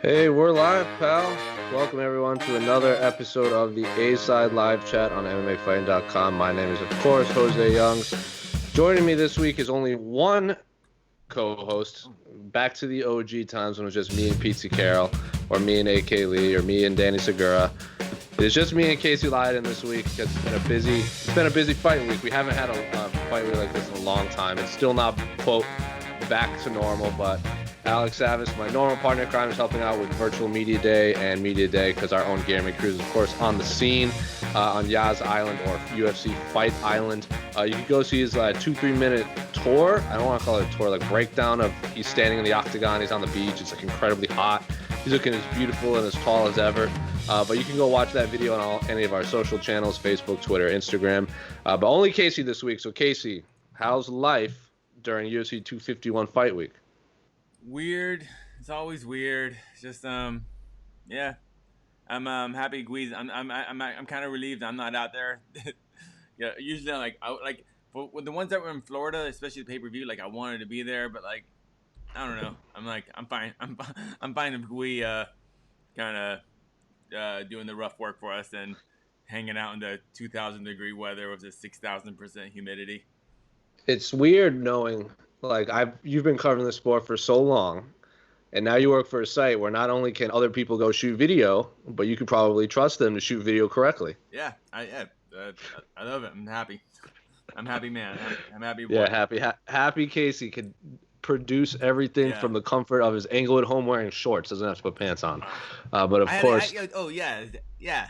Hey, we're live, pal. Welcome, everyone, to another episode of the A-Side Live Chat on MMAfighting.com. My name is, of course, José Youngs. Joining me this week is only one co-host. Back to the OG times when it was just me and Pete Carroll, or me and AK Lee, or me and Danny Segura. It's just me and Casey Leydon this week because it's been a busy fight week. We haven't had a fight week like this in a long time. It's still not, quote, back to normal, but Alex Savis, my normal partner in crime, is helping out with Virtual Media Day and Media Day because our own Gaming Cruz is, of course, on the scene on Yaz Island or UFC Fight Island. You can go see his 2-3 minute tour. I don't want to call it a tour, like breakdown of he's standing in the octagon, he's on the beach, it's like incredibly hot. He's looking as beautiful and as tall as ever. But you can go watch that video on any of our social channels, Facebook, Twitter, Instagram. But only Casey this week. So, Casey, how's life during UFC 251 fight week? Weird. It's always weird. Just yeah. I'm happy Guiz. I'm kind of relieved I'm not out there. Yeah, usually for the ones that were in Florida, especially the pay-per-view, like I wanted to be there, but like I don't know. I'm fine. I'm fine if we kind of doing the rough work for us and hanging out in the 2,000-degree weather with the 6,000% humidity. It's weird knowing, like, you've been covering the sport for so long, and now you work for a site where not only can other people go shoot video, but you could probably trust them to shoot video correctly. Yeah, I love it. I'm happy. I'm happy, man. I'm happy. Boy. Yeah, happy Casey could produce everything from the comfort of his Englewood home wearing shorts. Doesn't have to put pants on. But of course. Yeah.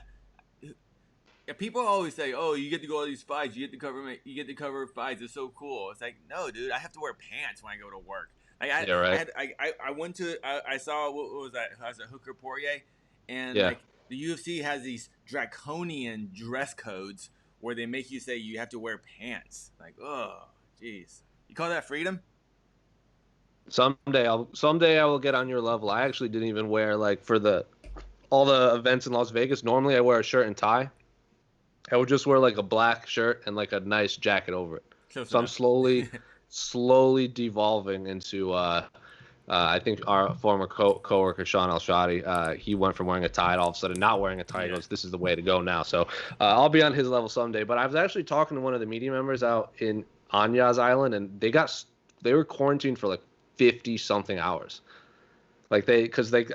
People always say, "Oh, you get to go to these fights. You get to cover fights. It's so cool." It's like, no, dude. I have to wear pants when I go to work. I went to. I saw what was that? Was it Hooker Poirier? And like the UFC has these draconian dress codes where they make you say you have to wear pants. Like, oh, jeez. You call that freedom? Someday I will get on your level. I actually didn't even wear, like, for all the events in Las Vegas. Normally I wear a shirt and tie. I would just wear like a black shirt and like a nice jacket over it. So I'm slowly devolving into I think our former coworker Sean El-Shadi, he went from wearing a tie to all of a sudden not wearing a tie. He goes, this is the way to go now. So I'll be on his level someday. But I was actually talking to one of the media members out in Anyaz Island, and they were quarantined for like 50 something hours. Like she's like,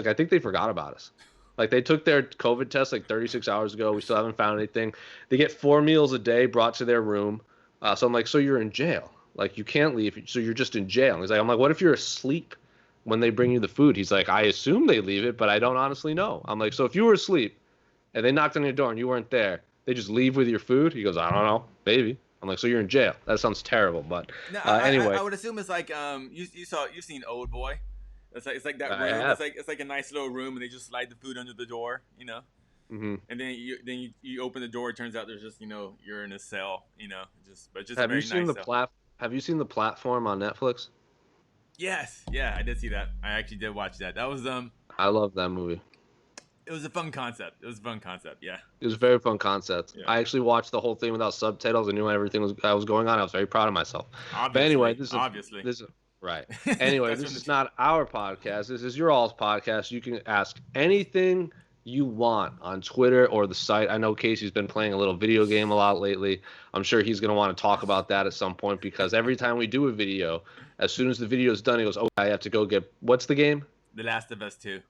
I think they forgot about us. Like, they took their COVID test like 36 hours ago. We still haven't found anything. They get 4 meals a day brought to their room. So I'm like, so you're in jail. Like, you can't leave. So you're just in jail. And I'm like, what if you're asleep when they bring you the food? He's like, I assume they leave it, but I don't honestly know. I'm like, so if you were asleep and they knocked on your door and you weren't there, they just leave with your food? He goes, I don't know. Maybe. I'm like, so you're in jail. That sounds terrible. But anyway. I would assume it's like you've seen Old Boy. It's like that room. It's like a nice little room, and they just slide the food under the door, you know. Mm-hmm. And then you open the door. It turns out there's just you're in a cell, But just have you seen Have you seen the Platform on Netflix? Yes, yeah, I did see that. I actually did watch that. That was I love that movie. It was a fun concept. Yeah. It was a very fun concept. Yeah. I actually watched the whole thing without subtitles. I knew everything was going on. I was very proud of myself. Obviously, but anyway, this is. Right. Anyway, this is not our podcast. This is your all's podcast. You can ask anything you want on Twitter or the site. I know Casey's been playing a little video game a lot lately. I'm sure he's going to want to talk about that at some point because every time we do a video, as soon as the video is done, he goes, oh, I have to go get – what's the game? The Last of Us 2.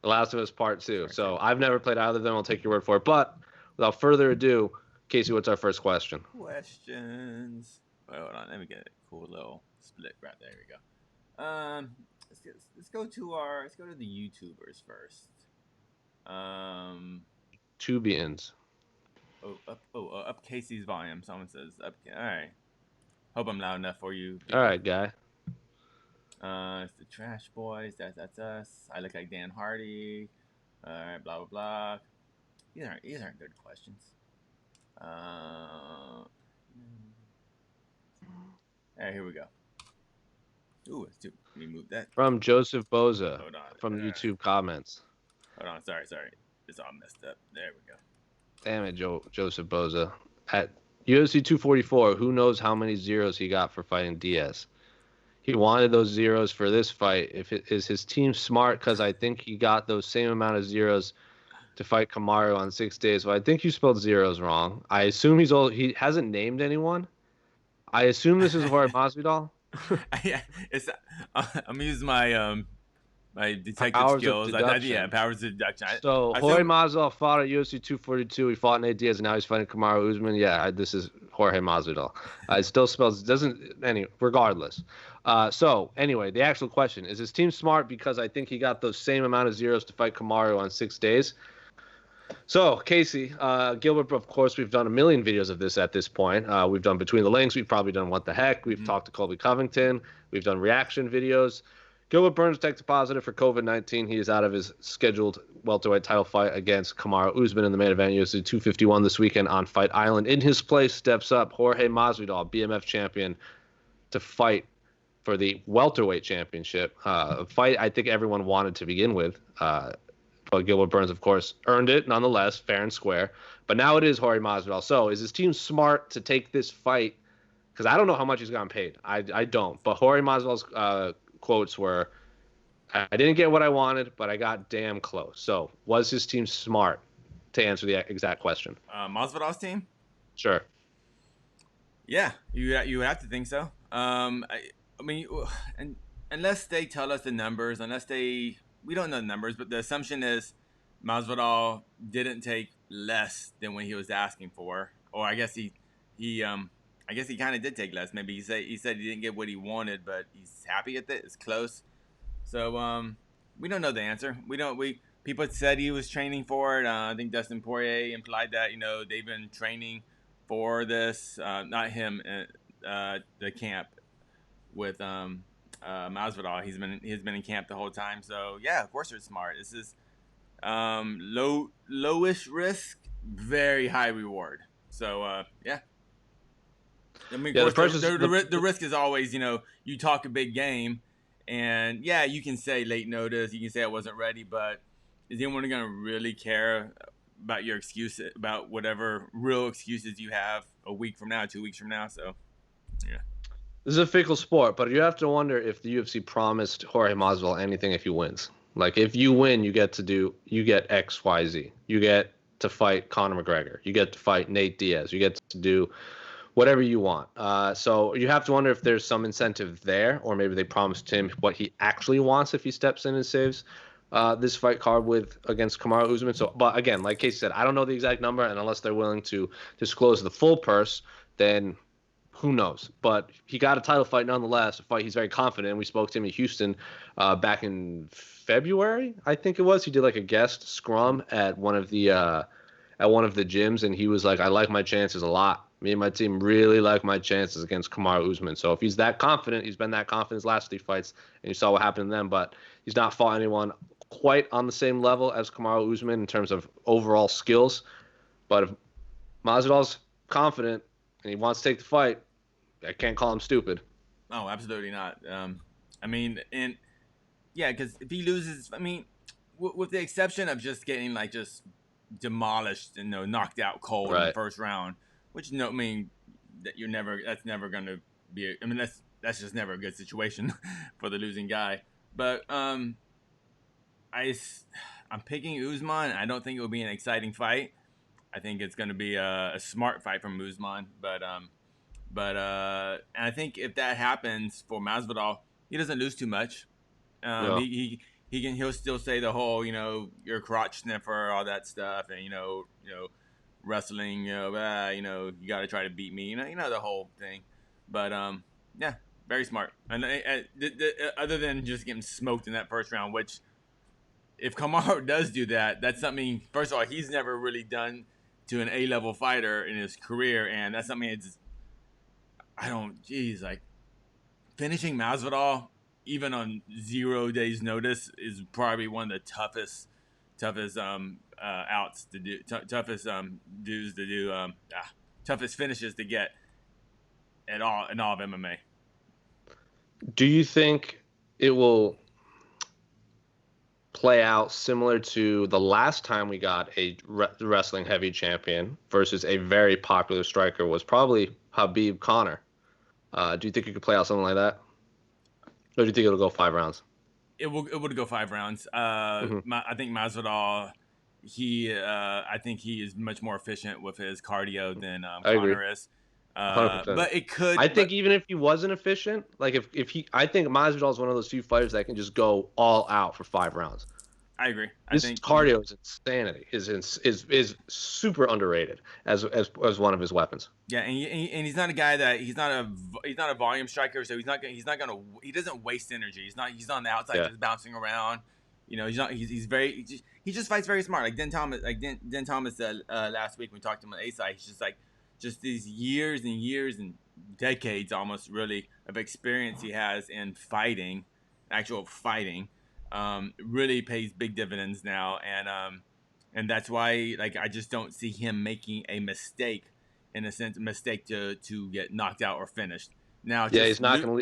The Last of Us Part 2. So I've never played either of them. I'll take your word for it. But without further ado, Casey, what's our first question? Questions. Wait, hold on. Let me get a cool little split right there. We go. Let's go to the YouTubers first. Tubians. Up Casey's volume. Someone says up. All right. Hope I'm loud enough for you. All right, guy. It's the Trash Boys. That's us. I look like Dan Hardy. All right. Blah blah blah. These aren't good questions. All right, here we go. Ooh, let me move that. From Joseph Boza. Hold on. From the YouTube comments. Hold on, sorry. It's all messed up. There we go. Damn it, Joseph Boza. At UFC 244, who knows how many zeros he got for fighting Diaz? He wanted those zeros for this fight. Is his team smart? Because I think he got those same amount of zeros to fight Kamaru on 6 days. Well, I think you spelled zeros wrong. I assume he hasn't named anyone. I assume this is Jorge Masvidal. Yeah, I'm gonna use my my detective Powers skills. of deduction. Yeah, powers of deduction. So Jorge Masvidal fought at UFC 242. He fought Nate Diaz, and now he's fighting Kamaru Usman. Yeah, this is Jorge Masvidal. It still spells regardless. So anyway, the actual question is: his team smart? Because I think he got those same amount of zeros to fight Kamaru on 6 days. So, Casey, Gilbert, of course, we've done a million videos of this at this point. We've done Between the Links. We've probably done What the Heck. We've talked to Colby Covington. We've done reaction videos. Gilbert Burns tested positive for COVID-19. He is out of his scheduled welterweight title fight against Kamaru Usman in the main event, UFC 251 this weekend on Fight Island. In his place steps up Jorge Masvidal, BMF champion, to fight for the welterweight championship. A fight I think everyone wanted to begin with. But Gilbert Burns, of course, earned it nonetheless, fair and square. But now it is Jorge Masvidal. So is his team smart to take this fight? Because I don't know how much he's gotten paid. I don't. But Jorge Masvidal's quotes were, I didn't get what I wanted, but I got damn close. So was his team smart to answer the exact question? Masvidal's team? Sure. Yeah, you would have to think so. I mean, unless they tell us the numbers, we don't know the numbers, but the assumption is Masvidal didn't take less than what he was asking for, or I guess he kind of did take less. Maybe he said he didn't get what he wanted, but he's happy at it. It's close. So we don't know the answer. People said he was training for it. I think Dustin Poirier implied that they've been training for this. Not him, the camp with Masvidal. He's been in camp the whole time. So yeah, of course they're smart. This is lowish risk, very high reward. So yeah. I mean, of course, the risk is always, you talk a big game, and yeah, you can say late notice, you can say I wasn't ready, but is anyone going to really care about your excuse, about whatever real excuses you have a week from now, 2 weeks from now? So yeah. This is a fickle sport, but you have to wonder if the UFC promised Jorge Masvidal anything if he wins. Like, if you win, you get X, Y, Z. You get to fight Conor McGregor. You get to fight Nate Diaz. You get to do whatever you want. So you have to wonder if there's some incentive there, or maybe they promised him what he actually wants if he steps in and saves this fight card against Kamaru Usman. So, but again, like Casey said, I don't know the exact number, and unless they're willing to disclose the full purse, then who knows? But he got a title fight nonetheless, a fight he's very confident in. We spoke to him in Houston back in February, I think it was. He did like a guest scrum at one of the gyms, and he was like, I like my chances a lot. Me and my team really like my chances against Kamaru Usman. So if he's that confident, he's been that confident his last 3 fights, and you saw what happened to them, but he's not fought anyone quite on the same level as Kamaru Usman in terms of overall skills. But if Masvidal's confident and he wants to take the fight, I can't call him stupid. No, absolutely not. I mean, and yeah, because if he loses, I mean, with the exception of just getting just demolished and knocked out cold in the first round, which I mean that's never gonna be. I mean that's just never a good situation for the losing guy. But I'm picking Usman. I don't think it will be an exciting fight. I think it's gonna be a smart fight from Usman, but and I think if that happens for Masvidal, he doesn't lose too much. He'll still say the whole, you're a crotch sniffer, all that stuff, and wrestling, you got to try to beat me, the whole thing. But yeah, very smart. And other than just getting smoked in that first round, which if Kamaru does do that, that's something. First of all, he's never really done to an A-level fighter in his career, and that's something finishing Masvidal even on 0 days notice is probably one of the toughest outs to do, toughest dues to do, toughest finishes to get in all of MMA. Do you think it will play out similar to the last time we got a wrestling heavy champion versus a very popular striker was probably Khabib Conor? Do you think it could play out something like that? Or do you think it'll go 5 rounds? It would go 5 rounds. I think Masvidal, I think he is much more efficient with his cardio than Conor is. 100%. But it could. I think even if he wasn't efficient, like if he, I think Masvidal is one of those few fighters that can just go all out for 5 rounds. I agree. His cardio is insanity. Is super underrated as one of his weapons. Yeah, and he's not a guy that he's not a volume striker, so he doesn't waste energy. He's on the outside just bouncing around. You know, he just fights very smart. Like Den Thomas said last week when we talked to him on A-side, he's just these years and years and decades almost really of experience he has in fighting, actual fighting. Really pays big dividends now, and that's why I just don't see him making a mistake to get knocked out or finished. Now, he's not gonna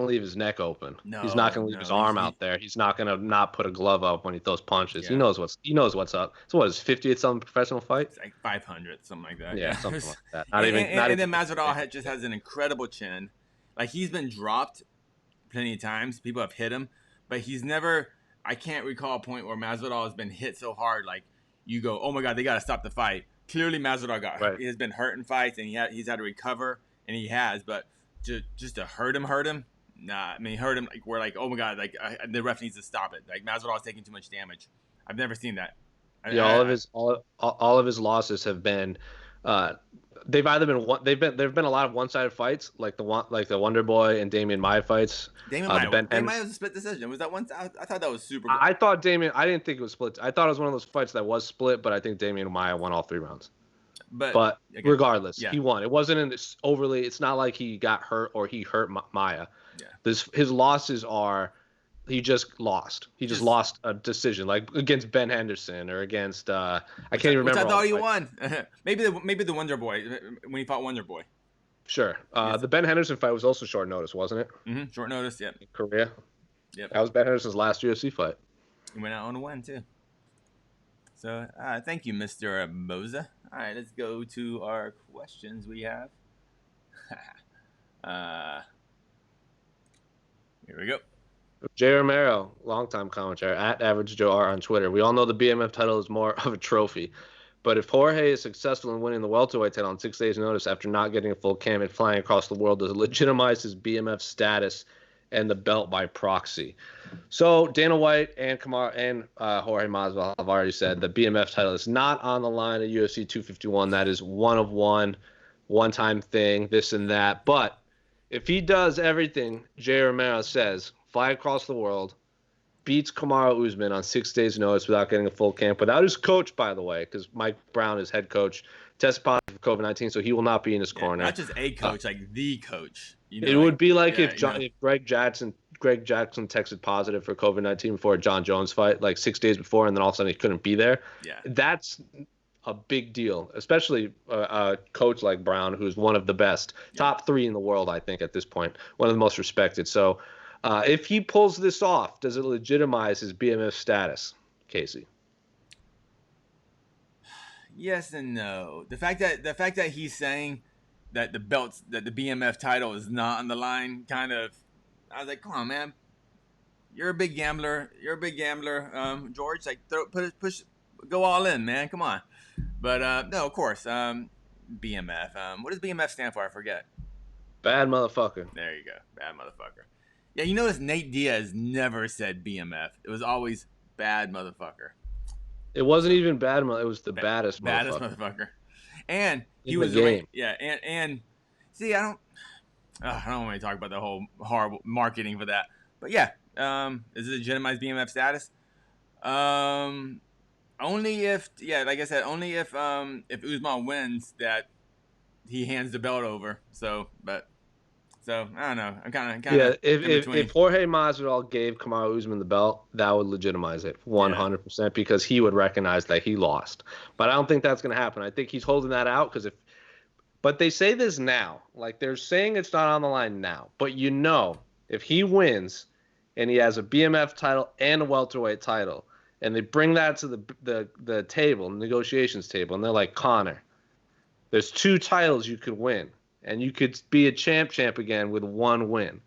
leave his neck open. No, he's not gonna leave his arm out there. He's not gonna not put a glove up when he throws punches. Yeah. He knows what's up. So what is 50th some professional fight? It's like 500, something like that. Yeah, something like that. And then Masvidal just has an incredible chin. Like, he's been dropped plenty of times. People have hit him. But he's never, I can't recall a point where Masvidal has been hit so hard, like, you go, oh my God, they got to stop the fight. Clearly, Masvidal hurt. He has been hurt in fights, and he's had to recover, and he has. But just to hurt him, nah. I mean, hurt him, like, we're like, oh my God, like, the ref needs to stop it. Like, Masvidal is taking too much damage. I've never seen that. All of his losses have been, they've either been there've been a lot of one-sided fights, like the Wonder Boy and Damian Maia fights. Damian Maia was a split decision. Was that one? I thought that was super good. I thought Damian. I didn't think it was split. I thought it was one of those fights that was split, but I think Damian Maia won all 3 rounds. But regardless, he won. It wasn't overly. It's not like he got hurt or he hurt Maia. Yeah. His losses are. He just lost. He just lost a decision, like against Ben Henderson or against I can't even remember. Which I thought he won. maybe the Wonder Boy when he fought Wonder Boy. Sure. The Ben Henderson fight was also short notice, wasn't it? Mm-hmm. Short notice. Yep. In Korea. Yep. That was Ben Henderson's last UFC fight. He went out on a win too. So thank you, Mr. Moza. All right, let's go to our questions we have. Here we go. Jay Romero, longtime commentator, at Average Joe R on Twitter. We all know the BMF title is more of a trophy. But if Jorge is successful in winning the welterweight title on 6 days' notice after not getting a full camp and flying across the world, does it legitimize his BMF status and the belt by proxy? So Dana White and Kamaru and Jorge Masvidal have already said the BMF title is not on the line at UFC 251. That is one-time thing, this and that. But if he does everything Jay Romero says, fly across the world, beats Kamaru Usman on 6 days' notice without getting a full camp, without his coach, by the way, because Mike Brown, his head coach, tested positive for COVID-19, so he will not be in his corner. Not just a coach, like the coach. It would be like if Greg Jackson texted positive for COVID-19 before a John Jones fight, like 6 days before, and then all of a sudden he couldn't be there. Yeah, that's a big deal, especially a coach like Brown, who's one of the best, top 3 in the world, I think, at this point, one of the most respected. So if he pulls this off, does it legitimize his BMF status, Casey? Yes and no. The fact that he's saying that the BMF title is not on the line, kind of, I was like, come on, man, you're a big gambler, George. Like, push, go all in, man. Come on. But no, of course, BMF. What does BMF stand for? I forget. Bad motherfucker. There you go, bad motherfucker. Yeah, you notice Nate Diaz never said BMF. It was always bad motherfucker. It wasn't even bad. It was the baddest motherfucker. And he was game. And see, I don't want to talk about the whole horrible marketing for that. But yeah, is it legitimized BMF status? Only if like I said, only if Usman wins, that he hands the belt over. So I don't know. I'm kind of If Jorge Masvidal gave Kamaru Usman the belt, that would legitimize it 100% because he would recognize that he lost. But I don't think that's going to happen. I think he's holding that out but they say this now, like they're saying it's not on the line now. But if he wins and he has a BMF title and a welterweight title, and they bring that to the table, negotiations table, and they're like, Conor, there's 2 titles you could win. And you could be a champ again with 1 win.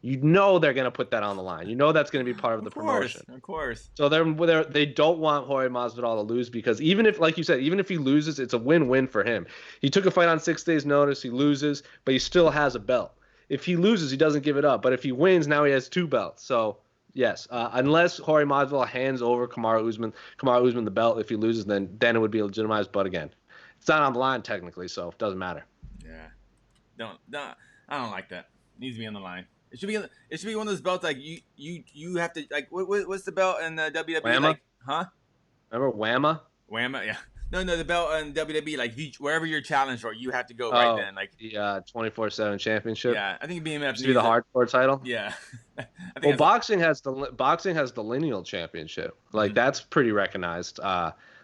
You know they're going to put that on the line. You know that's going to be part of the promotion. Of course. So they don't want Jorge Masvidal to lose because even if, like you said, even if he loses, it's a win-win for him. He took a fight on 6 days' notice. He loses, but he still has a belt. If he loses, he doesn't give it up. But if he wins, now he has 2 belts. So, yes, unless Jorge Masvidal hands over Kamaru Usman the belt, if he loses, then it would be legitimized. But again, it's not on the line technically, so it doesn't matter. Yeah. I don't like that. It needs to be on the line. It should be one of those belts like you have to like what's the belt in the WWE? Whamma? Like, huh? Remember Whamma? Whamma, yeah. No, the belt in WWE, like wherever you're challenged for, you have to go right then. Like the 24/7 championship. Yeah, I think BMF should be the hardcore title. Yeah. Well, boxing has the lineal championship. Like that's pretty recognized.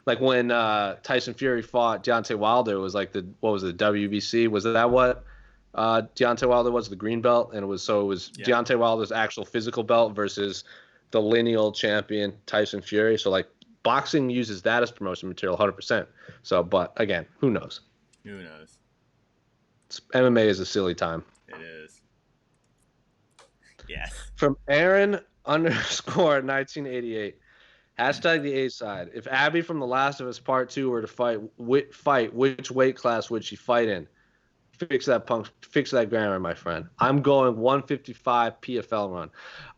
Like when Tyson Fury fought Deontay Wilder, it was like the WBC? Was that what? Deontay Wilder was the green belt, and it was Deontay Wilder's actual physical belt versus the lineal champion Tyson Fury. So like boxing uses that as promotion material 100%. So, but again, who knows? MMA is a silly time. It is. Yes. From Aaron _1988. Hashtag the A side. If Abby from The Last of Us Part 2 were to fight, which weight class would she fight in? Fix that grammar, my friend. I'm going 155 PFL run.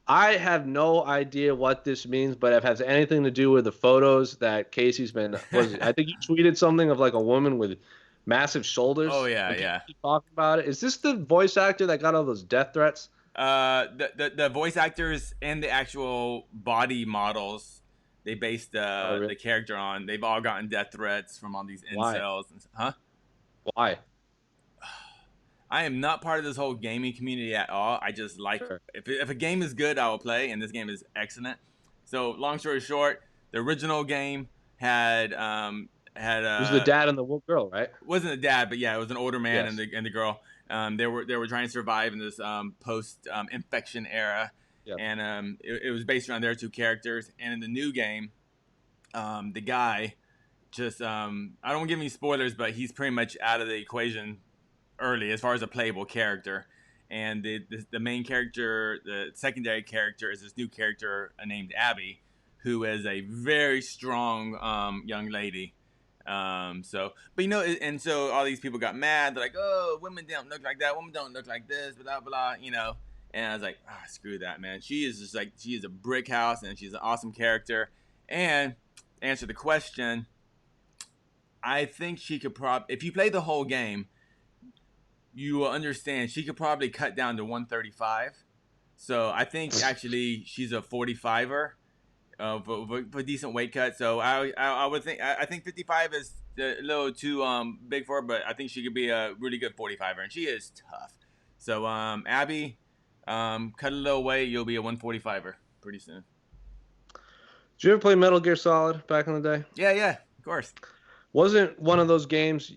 I have no idea what this means, but if it has anything to do with the photos that Casey's been, I think you tweeted something of like a woman with massive shoulders. Oh yeah. Keep talking about it. Is this the voice actor that got all those death threats? The voice actors and the actual body models they based the character on, they've all gotten death threats from all these incels. Huh? Why? I am not part of this whole gaming community at all. I just like if a game is good, I will play, and this game is excellent. So long story short, the original game had it was the dad and the girl, right? Wasn't a dad, but yeah, it was an older man and the girl. They were trying to survive in this post infection era, and it was based around their 2 characters. And in the new game, the guy just I don't want to give any spoilers, but he's pretty much out of the equation early as far as a playable character, and the main character, the secondary character, is this new character named Abby, who is a very strong young lady. But and so all these people got mad. They're like, oh, women don't look like that, women don't look like this, blah blah, and I was like, screw that, man. She is a brick house, and she's an awesome character. And to answer the question, I think she could if you play the whole game, you will understand she could probably cut down to 135. So I think actually she's a 45er for a decent weight cut. So I would think I think 55 is a little too big for her, but I think she could be a really good 45er, and she is tough. So Abby, cut a little weight, you'll be a 145er pretty soon. Did you ever play Metal Gear Solid back in the day? Yeah, of course. Wasn't one of those games?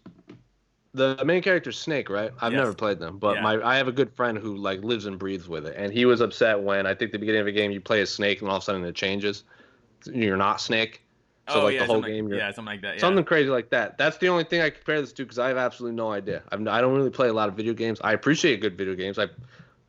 The main character's Snake, right? I've never played them, but I have a good friend who like lives and breathes with it, and he was upset when I think the beginning of a game you play as Snake and all of a sudden it changes. You're not Snake, so the whole game you're something like that. Yeah. Something crazy like that. That's the only thing I compare this to because I have absolutely no idea. I don't really play a lot of video games. I appreciate good video games. I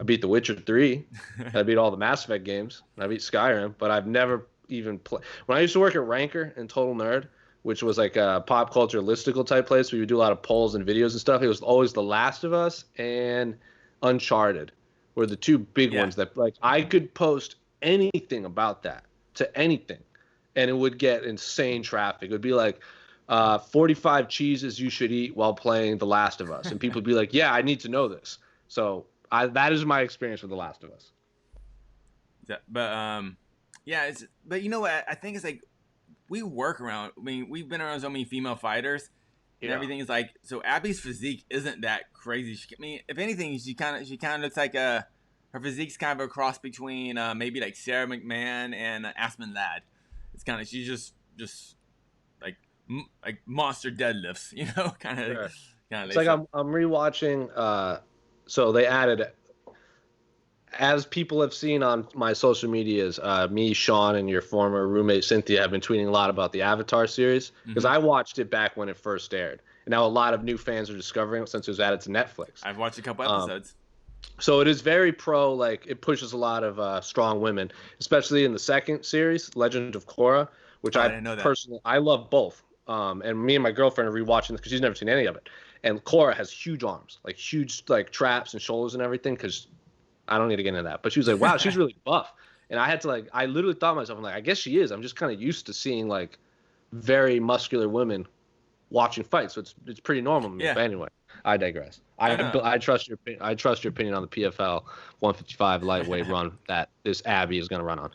beat The Witcher 3. I beat all the Mass Effect games. I beat Skyrim, but I've never even played. When I used to work at Ranker and Total Nerd, which was like a pop culture listicle type place where you would do a lot of polls and videos and stuff. It was always The Last of Us and Uncharted were the 2 big ones that like I could post anything about that to anything and it would get insane traffic. It would be like 45 cheeses you should eat while playing The Last of Us. And people would be like, yeah, I need to know this. So that is my experience with The Last of Us. But you know what? I think it's like, we work around. I mean, we've been around so many female fighters, and everything is like. So Abby's physique isn't that crazy. If anything, she kind of looks like her physique's kind of a cross between maybe like Sarah McMahon and Aspen Ladd. It's kind of she's just like monster deadlifts, kind of. It's like I'm rewatching. So they added. As people have seen on my social medias, me, Sean, and your former roommate Cynthia have been tweeting a lot about the Avatar series because I watched it back when it first aired. And now a lot of new fans are discovering it since it was added to Netflix. I've watched a couple episodes. So it is very pro, like it pushes a lot of strong women, especially in the second series, Legend of Korra, which I I didn't know that. personally I love both. And me and my girlfriend are rewatching this because she's never seen any of it. And Korra has huge arms, like huge like traps and shoulders and everything. Because I don't need to get into that, but she was like, "Wow, she's really buff." And I had to like, I literally thought to myself, I'm like, I guess she is. I'm just kind of used to seeing like very muscular women watching fights, so it's pretty normal to me. Yeah. But anyway, I digress. I trust your opinion on the PFL 155 lightweight run that this Abby is going to run on.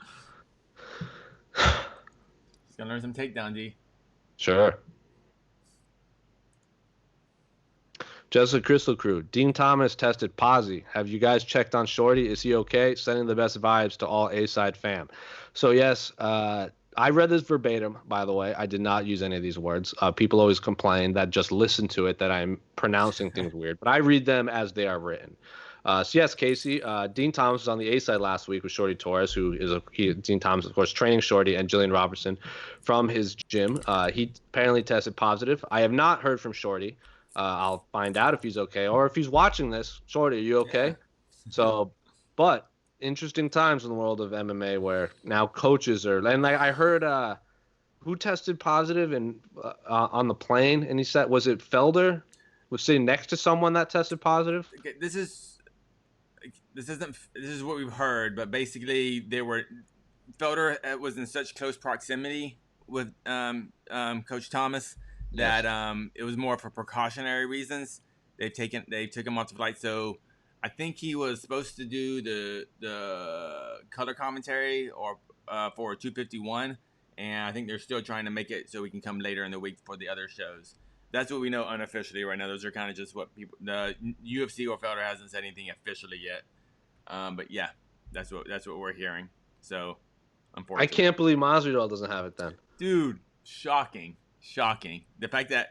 He's gonna learn some takedown, D. Sure. Jessica Crystal Crew. Dean Thomas tested posy. Have you guys checked on Shorty? Is he okay? Sending the best vibes to all A-side fam. So yes, I read this verbatim, by the way. I did not use any of these words. People always complain that just listen to it that I'm pronouncing things weird, but I read them as they are written. So yes, Casey, Dean Thomas was on the A side last week with Shorty Torres, who is Dean Thomas, of course, training Shorty and Jillian Robertson from his gym. He apparently tested positive. I have not heard from Shorty. I'll find out if he's okay, or if he's watching this. Shorty, are you okay? Yeah. So, but interesting times in the world of MMA where now coaches are, and like I heard who tested positive and on the plane, and he said, was it Felder was sitting next to someone that tested positive? Okay, this is what we've heard, but basically Felder was in such close proximity with Coach Thomas that it was more for precautionary reasons. They took him off the flight. So I think he was supposed to do the color commentary or for 251, and I think they're still trying to make it so we can come later in the week for the other shows. That's what we know unofficially right now. Those are kind of just what people. The UFC or Felder hasn't said anything officially yet, but yeah, that's what we're hearing. So unfortunately, I can't believe Masvidal doesn't have it then, dude. Shocking. The fact that,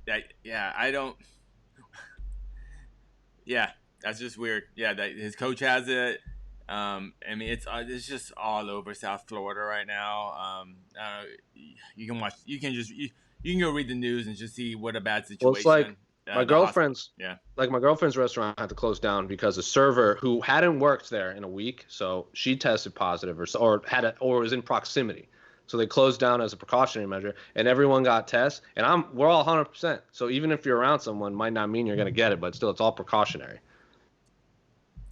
I don't. Yeah, that's just weird. Yeah, that his coach has it. I mean, it's just all over South Florida right now. You can go read the news and just see what a bad situation. Well, it's like my girlfriend's restaurant had to close down because a server who hadn't worked there in a week, so she tested positive or was in proximity. So they closed down as a precautionary measure, and everyone got tests. And we're all 100%. So even if you're around someone, might not mean you're going to get it, but still, it's all precautionary.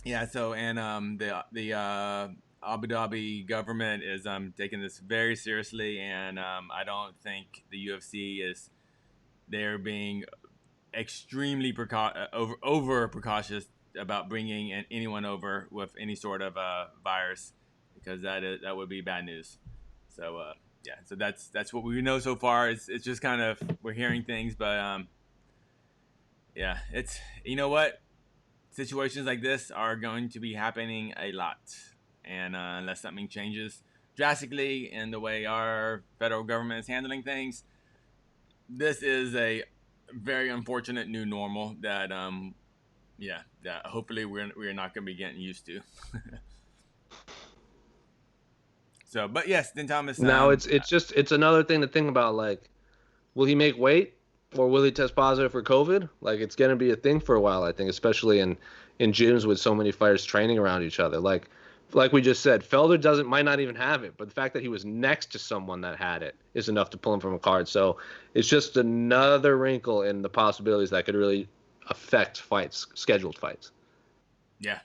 Yeah. So and the Abu Dhabi government is taking this very seriously, and I don't think the UFC they're being extremely over precautious about bringing anyone over with any sort of virus, because that would be bad news. So so that's what we know so far. It's just kind of we're hearing things, but it's, you know what, situations like this are going to be happening a lot, and unless something changes drastically in the way our federal government is handling things, this is a very unfortunate new normal that that hopefully we're not going to be getting used to. So, but yes, Dean Thomas. Now it's another thing to think about. Like, will he make weight, or will he test positive for COVID? Like, it's gonna be a thing for a while, I think, especially in gyms with so many fighters training around each other. Like we just said, Felder might not even have it, but the fact that he was next to someone that had it is enough to pull him from a card. So it's just another wrinkle in the possibilities that could really affect fights, scheduled fights. Yeah.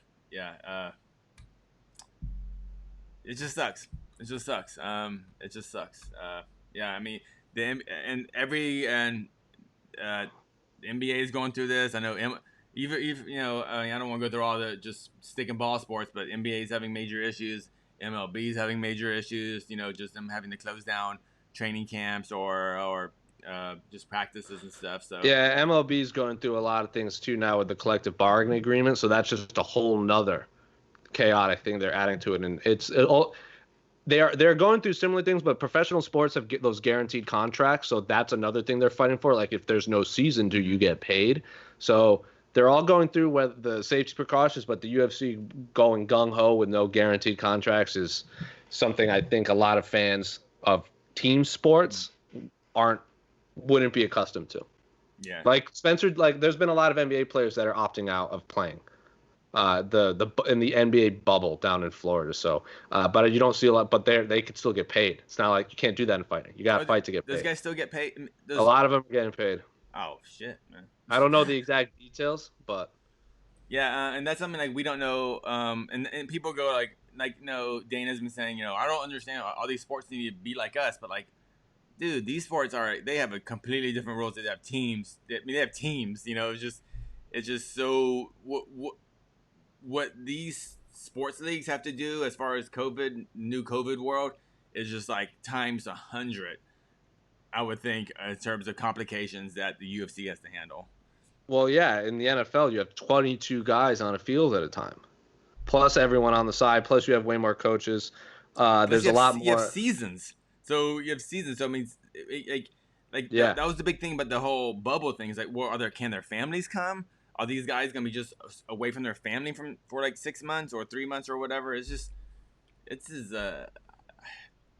It just sucks. It just sucks. I mean, the NBA is going through this. I know even I don't want to go through all the just stick and ball sports, but NBA is having major issues. MLB is having major issues. Just them having to close down training camps or just practices and stuff. So yeah, MLB is going through a lot of things too now with the collective bargaining agreement. So that's just a whole nother chaotic thing they're adding to it, and they're going through similar things, but professional sports have those guaranteed contracts, so that's another thing they're fighting for. Like, if there's no season, do you get paid? So they're all going through the safety precautions, but the UFC going gung-ho with no guaranteed contracts is something I think a lot of fans of team sports wouldn't be accustomed to. Yeah. Like Spencer, there's been a lot of NBA players that are opting out of playing. in the NBA bubble down in Florida. So, but you don't see a lot. But they could still get paid. It's not like you can't do that in fighting. You got to fight to get paid. Those guys still get paid. A lot of them are getting paid. Oh shit, man. I don't know the exact details, but yeah, and that's something like we don't know. And people go like Dana's been saying, I don't understand all these sports need to be like us, but like, dude, these sports they have a completely different rules. They have teams. They have teams. It's just so what these sports leagues have to do as far as new COVID world is just like times 100. I would think in terms of complications that the UFC has to handle. Well, yeah, in the NFL, you have 22 guys on a field at a time, plus everyone on the side. Plus, you have way more coaches. There's a lot more. You have seasons. So you have seasons. So it means yeah. That was the big thing about the whole bubble thing. Is like, well, can their families come? Are these guys gonna be just away from their family for like 6 months or 3 months or whatever? It's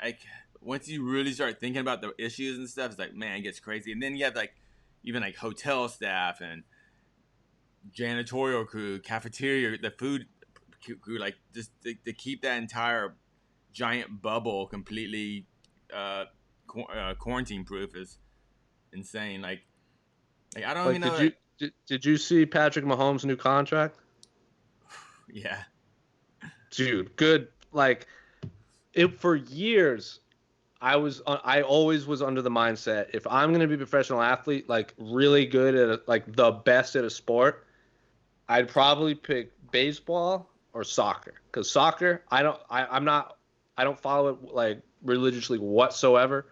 like once you really start thinking about the issues and stuff, it's like, man, it gets crazy. And then you have like even like hotel staff and janitorial crew, cafeteria, the food crew, like just to keep that entire giant bubble completely quarantine proof is insane. Like I don't even know. Did you see Patrick Mahomes' new contract? Yeah, dude, good. Like for years, I always was under the mindset, if I'm going to be a professional athlete, like really good at like the best at a sport, I'd probably pick baseball or soccer. Because soccer, I don't follow it like religiously whatsoever.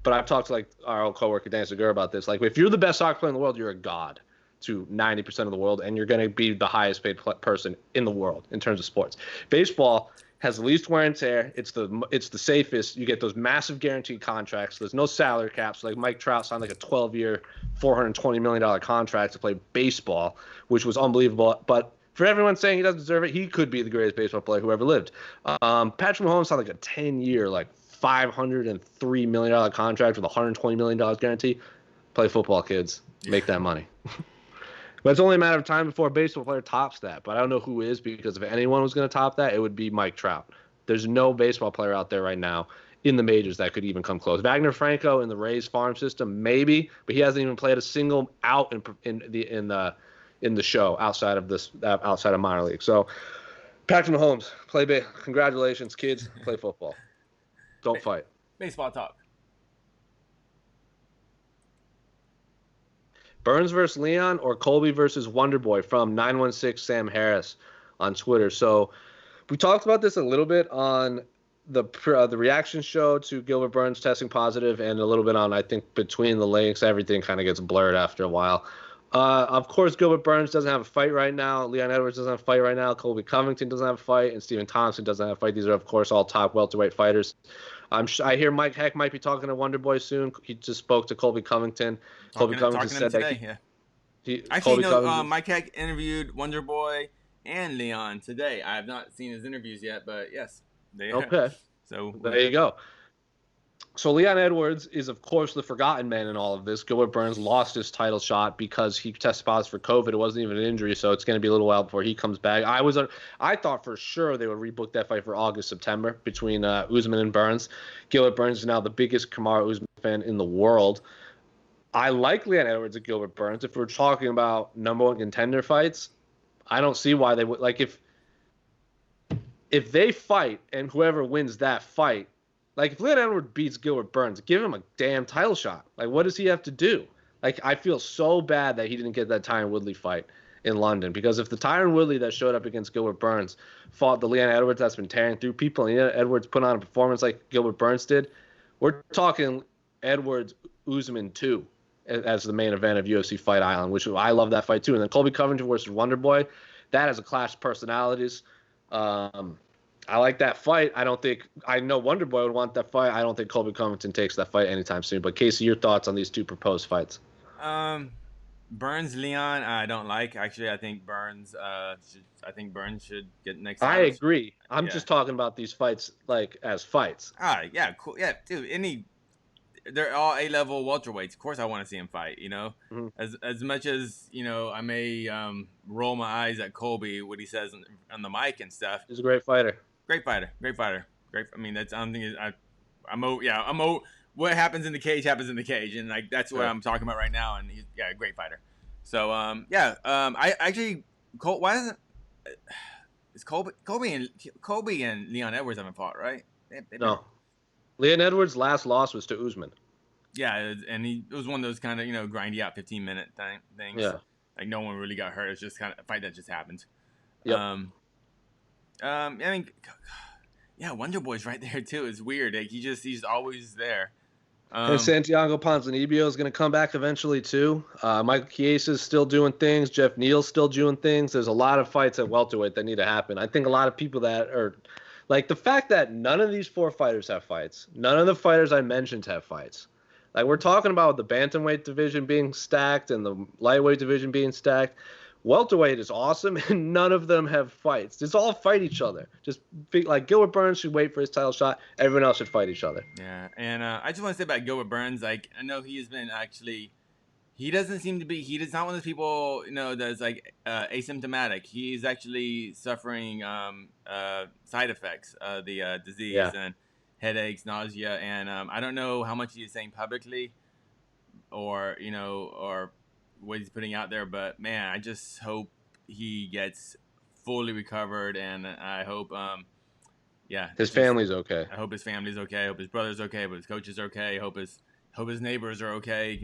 But I've talked to like our old coworker Dan Segura about this. Like, if you're the best soccer player in the world, you're a god to 90% of the world, and you're going to be the highest paid person in the world in terms of sports. Baseball has the least wear and tear. It's the safest. You get those massive guaranteed contracts. There's no salary caps. Like Mike Trout signed like a 12-year, $420 million contract to play baseball, which was unbelievable. But for everyone saying he doesn't deserve it, he could be the greatest baseball player who ever lived. Patrick Mahomes signed like a 10-year, like $503 million contract with $120 million guarantee. Play football, kids. Make that money. But it's only a matter of time before a baseball player tops that. But I don't know who is, because if anyone was going to top that, it would be Mike Trout. There's no baseball player out there right now in the majors that could even come close. Wagner Franco in the Rays farm system, maybe, but he hasn't even played a single out in the show outside of minor league. So Patrick Mahomes, congratulations, kids. Play football. Don't fight. Baseball talk. Burns versus Leon or Colby versus Wonderboy from 916 Sam Harris on Twitter. So we talked about this a little bit on the reaction show to Gilbert Burns testing positive, and a little bit on, I think, between the links. Everything kind of gets blurred after a while. Of course, Gilbert Burns doesn't have a fight right now. Leon Edwards doesn't have a fight right now. Colby Covington doesn't have a fight, and Stephen Thompson doesn't have a fight. These are, of course, all top welterweight fighters. I hear Mike Heck might be talking to Wonderboy soon. He just spoke to Colby Covington. Colby Covington said that Mike Heck interviewed Wonderboy and Leon today. I have not seen his interviews yet, but yes, they have. Okay. So there you go. So Leon Edwards is, of course, the forgotten man in all of this. Gilbert Burns lost his title shot because he tested positive for COVID. It wasn't even an injury, so it's going to be a little while before he comes back. I thought for sure they would rebook that fight for August, September between Usman and Burns. Gilbert Burns is now the biggest Kamaru Usman fan in the world. I like Leon Edwards and Gilbert Burns. If we're talking about number one contender fights, I don't see why they would. Like, if they fight and whoever wins that fight, like, if Leon Edwards beats Gilbert Burns, give him a damn title shot. Like, what does he have to do? Like, I feel so bad that he didn't get that Tyron Woodley fight in London, because if the Tyron Woodley that showed up against Gilbert Burns fought the Leon Edwards that's been tearing through people, and Leon Edwards put on a performance like Gilbert Burns did, we're talking Edwards Usman 2 as the main event of UFC Fight Island, which I love that fight too. And then Colby Covington versus Wonderboy, that is a clash of personalities. I like that fight. I know Wonderboy would want that fight. I don't think Colby Covington takes that fight anytime soon. But Casey, your thoughts on these two proposed fights? Burns Leon, I don't like. Actually, I think Burns should get next. I agree. I'm just talking about these fights like as fights. Yeah, cool. Yeah, dude. they're all A-level welterweights. Of course, I want to see him fight. Mm-hmm. As much as I may roll my eyes at Colby what he says on the mic and stuff. He's a great fighter. Great fighter. Great. I mean, that's I'm thinking. I'm what happens in the cage happens in the cage, and like that's what I'm talking about right now. And he's a great fighter. So I actually why doesn't it's Colby and Leon Edwards haven't fought, right? No. Leon Edwards' last loss was to Usman. Yeah, and it was one of those kind of grindy out 15-minute things. Yeah. Like no one really got hurt. It's just kind of a fight that just happened. Yep. I mean, yeah, Wonder Boy's right there too. It's weird. Like he's always there. And Santiago Ponzinibbio is going to come back eventually too. Michael Chiesa is still doing things. Jeff Neal's still doing things. There's a lot of fights at welterweight that need to happen. I think a lot of people that are like the fact that none of these 4 fighters have fights. None of the fighters I mentioned have fights. Like we're talking about the bantamweight division being stacked and the lightweight division being stacked. Welterweight is awesome, and none of them have fights. Just all fight each other. Just like Gilbert Burns should wait for his title shot. Everyone else should fight each other. Yeah, and I just want to say about Gilbert Burns. Like I know he has been actually. He doesn't seem to be. He is not one of those people that's like asymptomatic. He's actually suffering side effects of the disease and headaches, nausea, and I don't know how much he's saying publicly, or what he's putting out there, but man, I just hope he gets fully recovered, and I hope his family's okay. I hope his family's okay. I hope his brother's okay. I hope his coach is okay. I hope his neighbors are okay.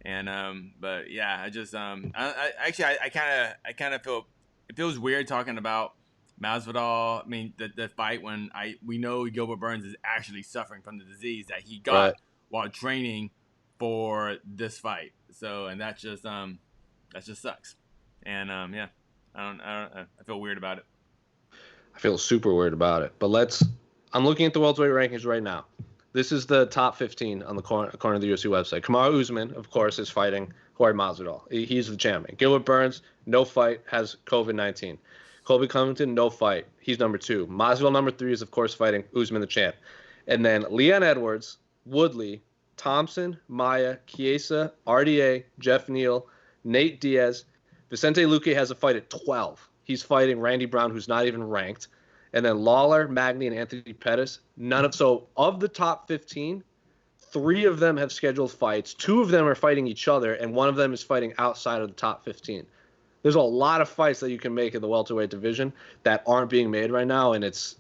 And but yeah, I just I kind of feel it feels weird talking about Masvidal. I mean the fight when we know Gilbert Burns is actually suffering from the disease that he got while training for this fight. So and that just sucks. And I feel weird about it. I feel super weird about it. But I'm looking at the welterweight rankings right now. This is the top 15 on the corner of the UFC website. Kamaru Usman, of course, is fighting Jorge Masvidal. He's the champion. Gilbert Burns, no fight, has COVID-19. Colby Covington, no fight. He's number 2. Masvidal, number 3, is, of course, fighting Usman, the champ. And then Leon Edwards, Woodley, Thompson, Maia, Chiesa, RDA, Jeff Neal, Nate Diaz. Vicente Luque has a fight at 12. He's fighting Randy Brown, who's not even ranked. And then Lawler, Magny, and Anthony Pettis. So of the top 15, 3 of them have scheduled fights. 2 of them are fighting each other, and 1 of them is fighting outside of the top 15. There's a lot of fights that you can make in the welterweight division that aren't being made right now, and it's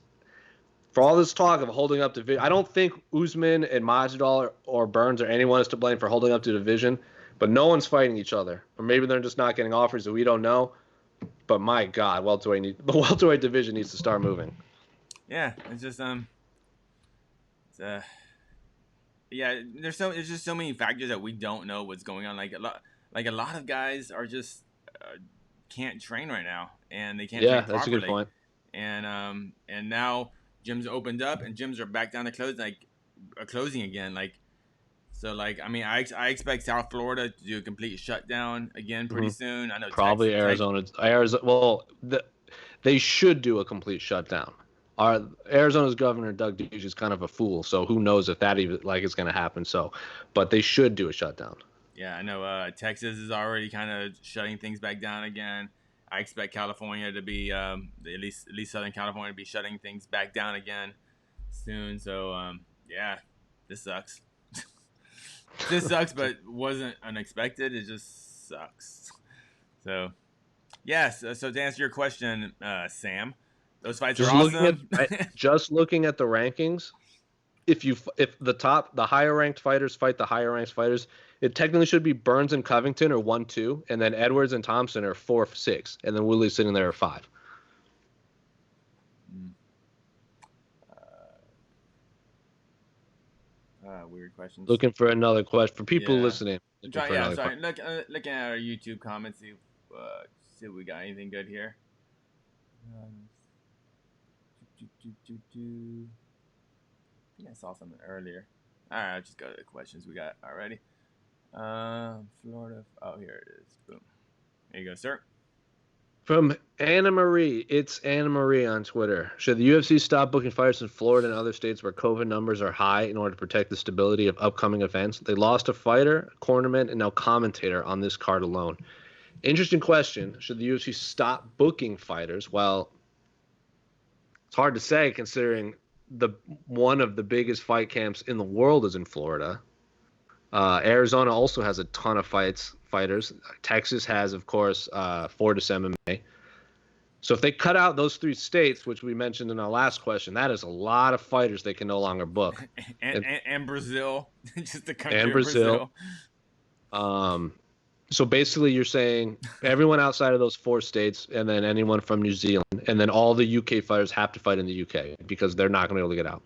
for all this talk of holding up division. I don't think Usman and Masvidal or Burns or anyone is to blame for holding up the division, but no one's fighting each other, or maybe they're just not getting offers that we don't know. But my God, the welterweight division needs to start moving. Yeah, it's just there's just so many factors that we don't know what's going on. Like a lot of guys are just can't train right now, and they can't train properly. That's a good point. And now gyms opened up, and gyms are back down to closing again. I mean, I expect South Florida to do a complete shutdown again pretty soon. I know probably Arizona. Well, they should do a complete shutdown. Arizona's governor Doug Ducey is kind of a fool, so who knows if that even is going to happen. So, but they should do a shutdown. Yeah, I know. Texas is already kind of shutting things back down again. I expect California to be at least Southern California to be shutting things back down again soon. So this sucks. This sucks, but wasn't unexpected. It just sucks. So, yes. So to answer your question, Sam, those fights are awesome. Just looking at the rankings, if the higher ranked fighters fight the higher ranked fighters, it technically should be Burns and Covington are 1-2, and then Edwards and Thompson are 4-6, and then Woodley's sitting there at 5. Weird questions. Looking for another question for people listening. Looking at our YouTube comments, see if we got anything good here. I think I saw something earlier. All right, I'll just go to the questions we got already. Florida. Oh, here it is. Boom. There you go, sir. From Anna Marie, it's Anna Marie on Twitter. Should the UFC stop booking fighters in Florida and other states where COVID numbers are high in order to protect the stability of upcoming events? They lost a fighter, a cornerman, and now commentator on this card alone. Interesting question. Should the UFC stop booking fighters? Well, it's hard to say considering one of the biggest fight camps in the world is in Florida. Arizona also has a ton of fighters. Texas has, of course, Fortis MMA. So if they cut out those 3 states, which we mentioned in our last question, that is a lot of fighters they can no longer book. and Brazil, just the country and of Brazil. So basically you're saying everyone outside of those 4 states and then anyone from New Zealand and then all the UK fighters have to fight in the UK because they're not going to be able to get out.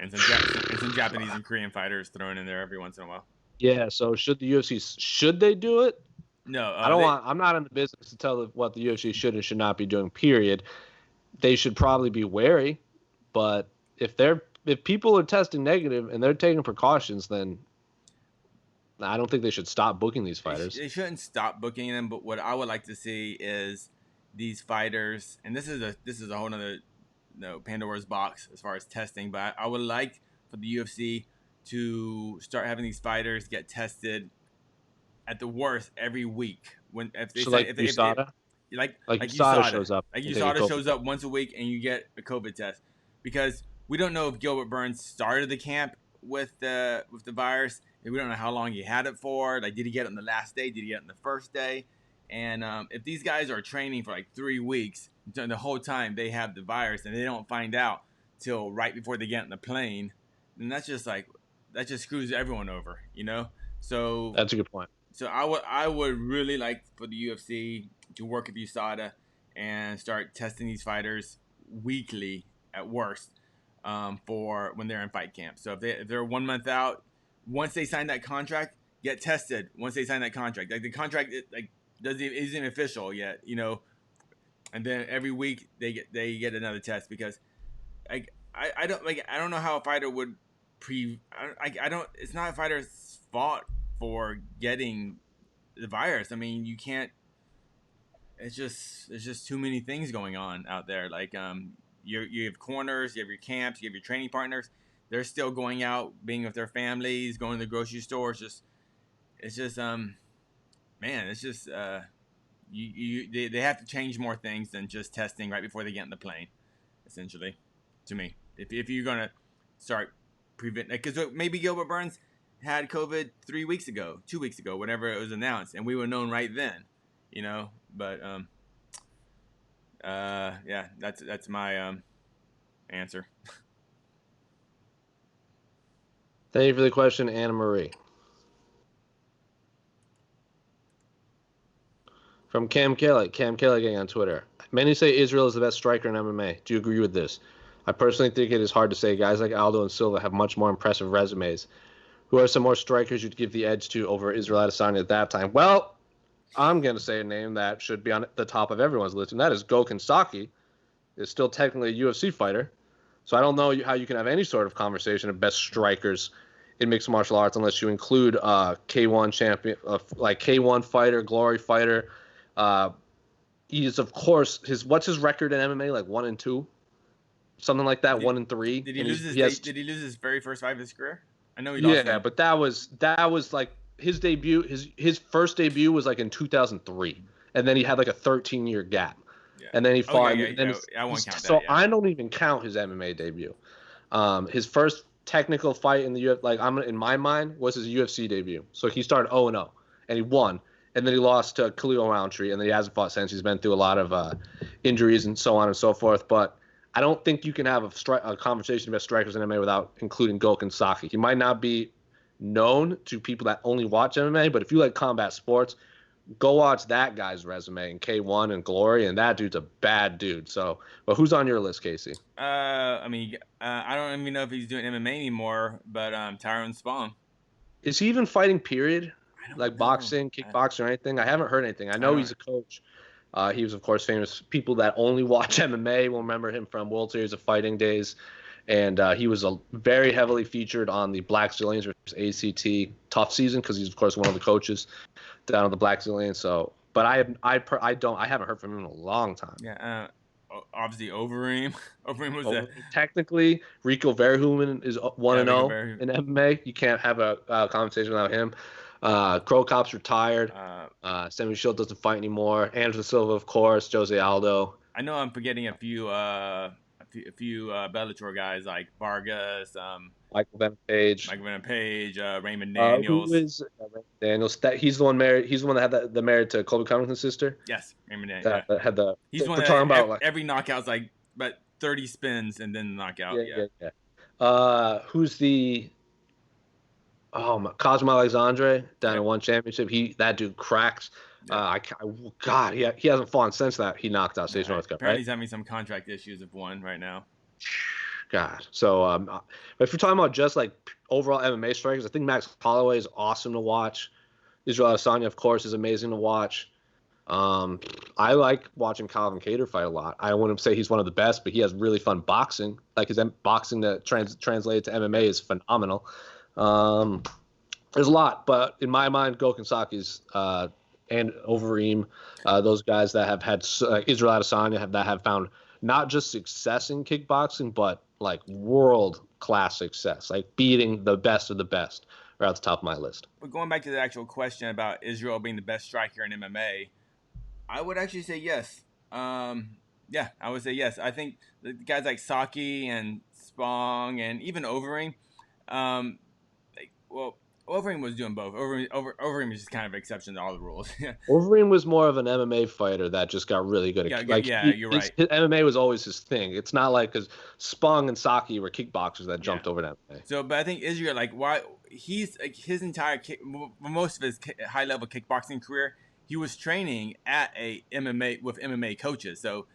And some Japanese and Korean fighters thrown in there every once in a while. Yeah, so should the UFC should they do it? No, I'm not in the business to tell what the UFC should and should not be doing. Period. They should probably be wary, but if people are testing negative and they're taking precautions, then I don't think they should stop booking these fighters. They shouldn't stop booking them, but what I would like to see is these fighters, and this is a whole nother Pandora's box as far as testing, but I would like for the UFC to start having these fighters get tested at the worst every week. USADA? Like USADA shows up. Like USADA shows up once a week and you get a COVID test. Because we don't know if Gilbert Burns started the camp with the virus. We don't know how long he had it for. Like, did he get it on the last day? Did he get it on the first day? And if these guys are training for like 3 weeks, the whole time they have the virus and they don't find out till right before they get on the plane, then that just screws everyone over, you know? So that's a good point. So I would really like for the UFC to work with USADA and start testing these fighters weekly at worst for when they're in fight camp. So if they're 1 month out, once they sign that contract, get tested. Once they sign that contract, like the contract isn't official yet, you know. And then every week they get another test because I don't know how a fighter would it's not a fighter's fault for getting the virus. I mean, you can't. It's just too many things going on out there. Like you have corners, you have your camps, you have your training partners. They're still going out, being with their families, going to the grocery store. They have to change more things than just testing right before they get in the plane. Essentially, to me, if you're gonna start prevent, because maybe Gilbert Burns had COVID 3 weeks ago, 2 weeks ago, whenever it was announced, and we would have known right then, you know. But yeah, that's my answer. Thank you for the question, Anna Marie. From Cam Kelly on Twitter. Many say Israel is the best striker in MMA. Do you agree with this? I personally think it is hard to say. Guys like Aldo and Silva have much more impressive resumes. Who are some more strikers you'd give the edge to over Israel Adesanya at that time? Well, I'm going to say a name that should be on the top of everyone's list, and that is Gokhan Saki. Is still technically a UFC fighter. So I don't know how you can have any sort of conversation of best strikers in mixed martial arts unless you include K1 champion, like K1 fighter, glory fighter. He is, of course, what's his record in MMA? Like 1-2, something like that. 1-3. Did he lose his very first fight of his career? I know he lost. Yeah, but that was like his debut. His first debut was like in 2003, and then he had like a 13-year gap. Yeah. And then he fought. I won't count that. So I don't even count his MMA debut. His first technical fight in the UFC, in my mind, was his UFC debut. So he started 0-0, and he won. And then he lost to Khalil Roundtree, and then he hasn't fought since. He's been through a lot of injuries and so on and so forth. But I don't think you can have a conversation about strikers in MMA without including Gokhan Saki. He might not be known to people that only watch MMA, but if you like combat sports, go watch that guy's resume in K1 and Glory, and that dude's a bad dude. So, but who's on your list, Casey? I don't even know if he's doing MMA anymore, but Tyrone Spong. Is he even fighting, period? Like boxing, kickboxing, or anything? I haven't heard anything. I know he's a coach. He was, of course, famous. People that only watch MMA will remember him from World Series of Fighting days. And he was very heavily featured on the Black Zillions versus ACT tough season because he's, of course, one of the coaches down on the Black Zillions. So But I haven't heard from him in a long time. Yeah. Obviously, Overeem. Overeem was technically Rico Verhoeven is 1-0 in MMA. You can't have a conversation without him. Crow Cop's retired. Sammy Shield doesn't fight anymore. Anderson Silva, of course. Jose Aldo. I know I'm forgetting a few Bellator guys like Vargas. Michael Venom Page. Raymond Daniels. Who is Raymond Daniels? He's the one married. He's the one that had the married to Colby Covington's sister. Yes, Raymond Daniels. That had the. He's one talking about every knockout's like about 30 spins and then knockout. Yeah. Who's the? Cosmo Alexandre down in one championship. That dude cracks. God, he hasn't fought since that he knocked out Sage Northcutt. Apparently, he's having some contract issues of one right now. God. So, if you're talking about just like overall MMA strikers, I think Max Holloway is awesome to watch. Israel Adesanya, of course, is amazing to watch. I like watching Calvin Kattar fight a lot. I wouldn't say he's one of the best, but he has really fun boxing. Like his boxing that translated to MMA is phenomenal. There's a lot, but in my mind, Gokhan Saki's and Overeem, those guys that have had Israel Adesanya have found not just success in kickboxing, but like world class success, like beating the best of the best, are at the top of my list. But going back to the actual question about Israel being the best striker in MMA, I would actually say yes. Yeah, I would say yes. I think the guys like Saki and Spong and even Overeem, Overeem was doing both. Overeem is just kind of an exception to all the rules. Overeem was more of an MMA fighter that just got really good at you're right. His MMA was always his thing. It's not like because Spong and Saki were kickboxers that jumped over to MMA. So, but I think Israel, like, why he's like his entire most of his high level kickboxing career, he was training at a MMA with MMA coaches. So,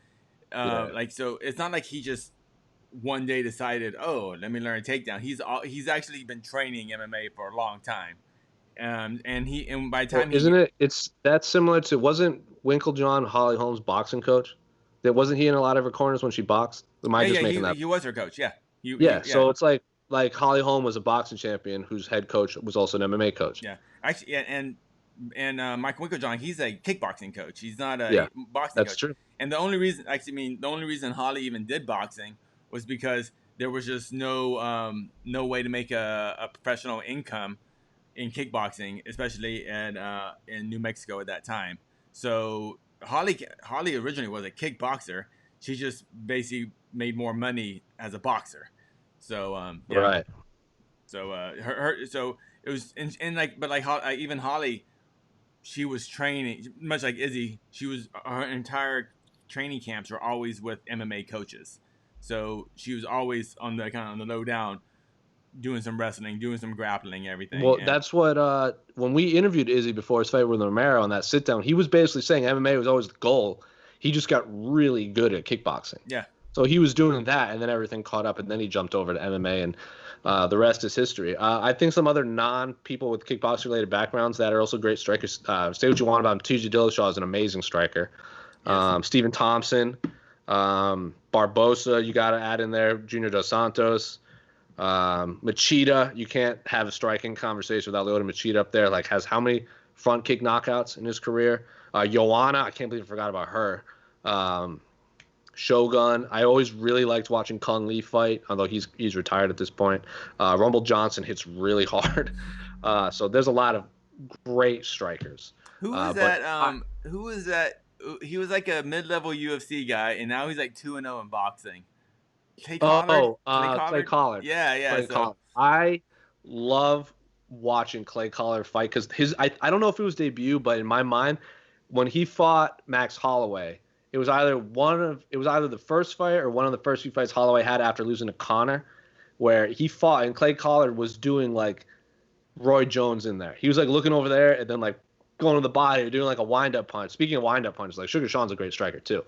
so it's not like he just one day decided, let me learn a takedown. He's actually been training MMA for a long time, and by the time that's similar to, wasn't Winklejohn Holly Holmes' boxing coach? Wasn't he in a lot of her corners when she boxed? He was her coach. So it's like Holly Holm was a boxing champion whose head coach was also an MMA coach. Yeah, actually, and Mike Winklejohn, he's a kickboxing coach. He's not a boxing coach. That's true. And the only reason Holly even did boxing was because there was just no way to make a professional income in kickboxing, especially in New Mexico at that time. So Holly originally was a kickboxer. She just basically made more money as a boxer. So right. So so it was even Holly, she was training much like Izzy. Her entire training camps were always with MMA coaches. So she was always on the low down, doing some wrestling, doing some grappling, everything. Well, that's what when we interviewed Izzy before his fight with Romero on that sit down, he was basically saying MMA was always the goal. He just got really good at kickboxing. Yeah. So he was doing that, and then everything caught up, and then he jumped over to MMA, and the rest is history. I think some other non-people with kickboxing-related backgrounds that are also great strikers. Say what you want about him. T.J. Dillashaw is an amazing striker. Yes. Stephen Thompson. Barbosa, you got to add in there. Junior Dos Santos. Machida, you can't have a striking conversation without Lyoto Machida up there. Like, has how many front kick knockouts in his career? Joanna, I can't believe I forgot about her. Shogun, I always really liked watching Kung Lee fight, although he's retired at this point. Rumble Johnson hits really hard. So there's a lot of great strikers. Who was that? Who was that? He was like a mid-level UFC guy, and now he's like 2-0 in boxing. Clay Collard? Clay Collard. Yeah. Clay Collard. I love watching Clay Collard fight because I don't know if it was debut, but in my mind, when he fought Max Holloway, it was either the first fight or one of the first few fights Holloway had after losing to Conor, where he fought and Clay Collard was doing like Roy Jones in there. He was like looking over there and then like going to the body, doing like a wind-up punch. Speaking of wind-up punches, like Sugar Sean's a great striker too.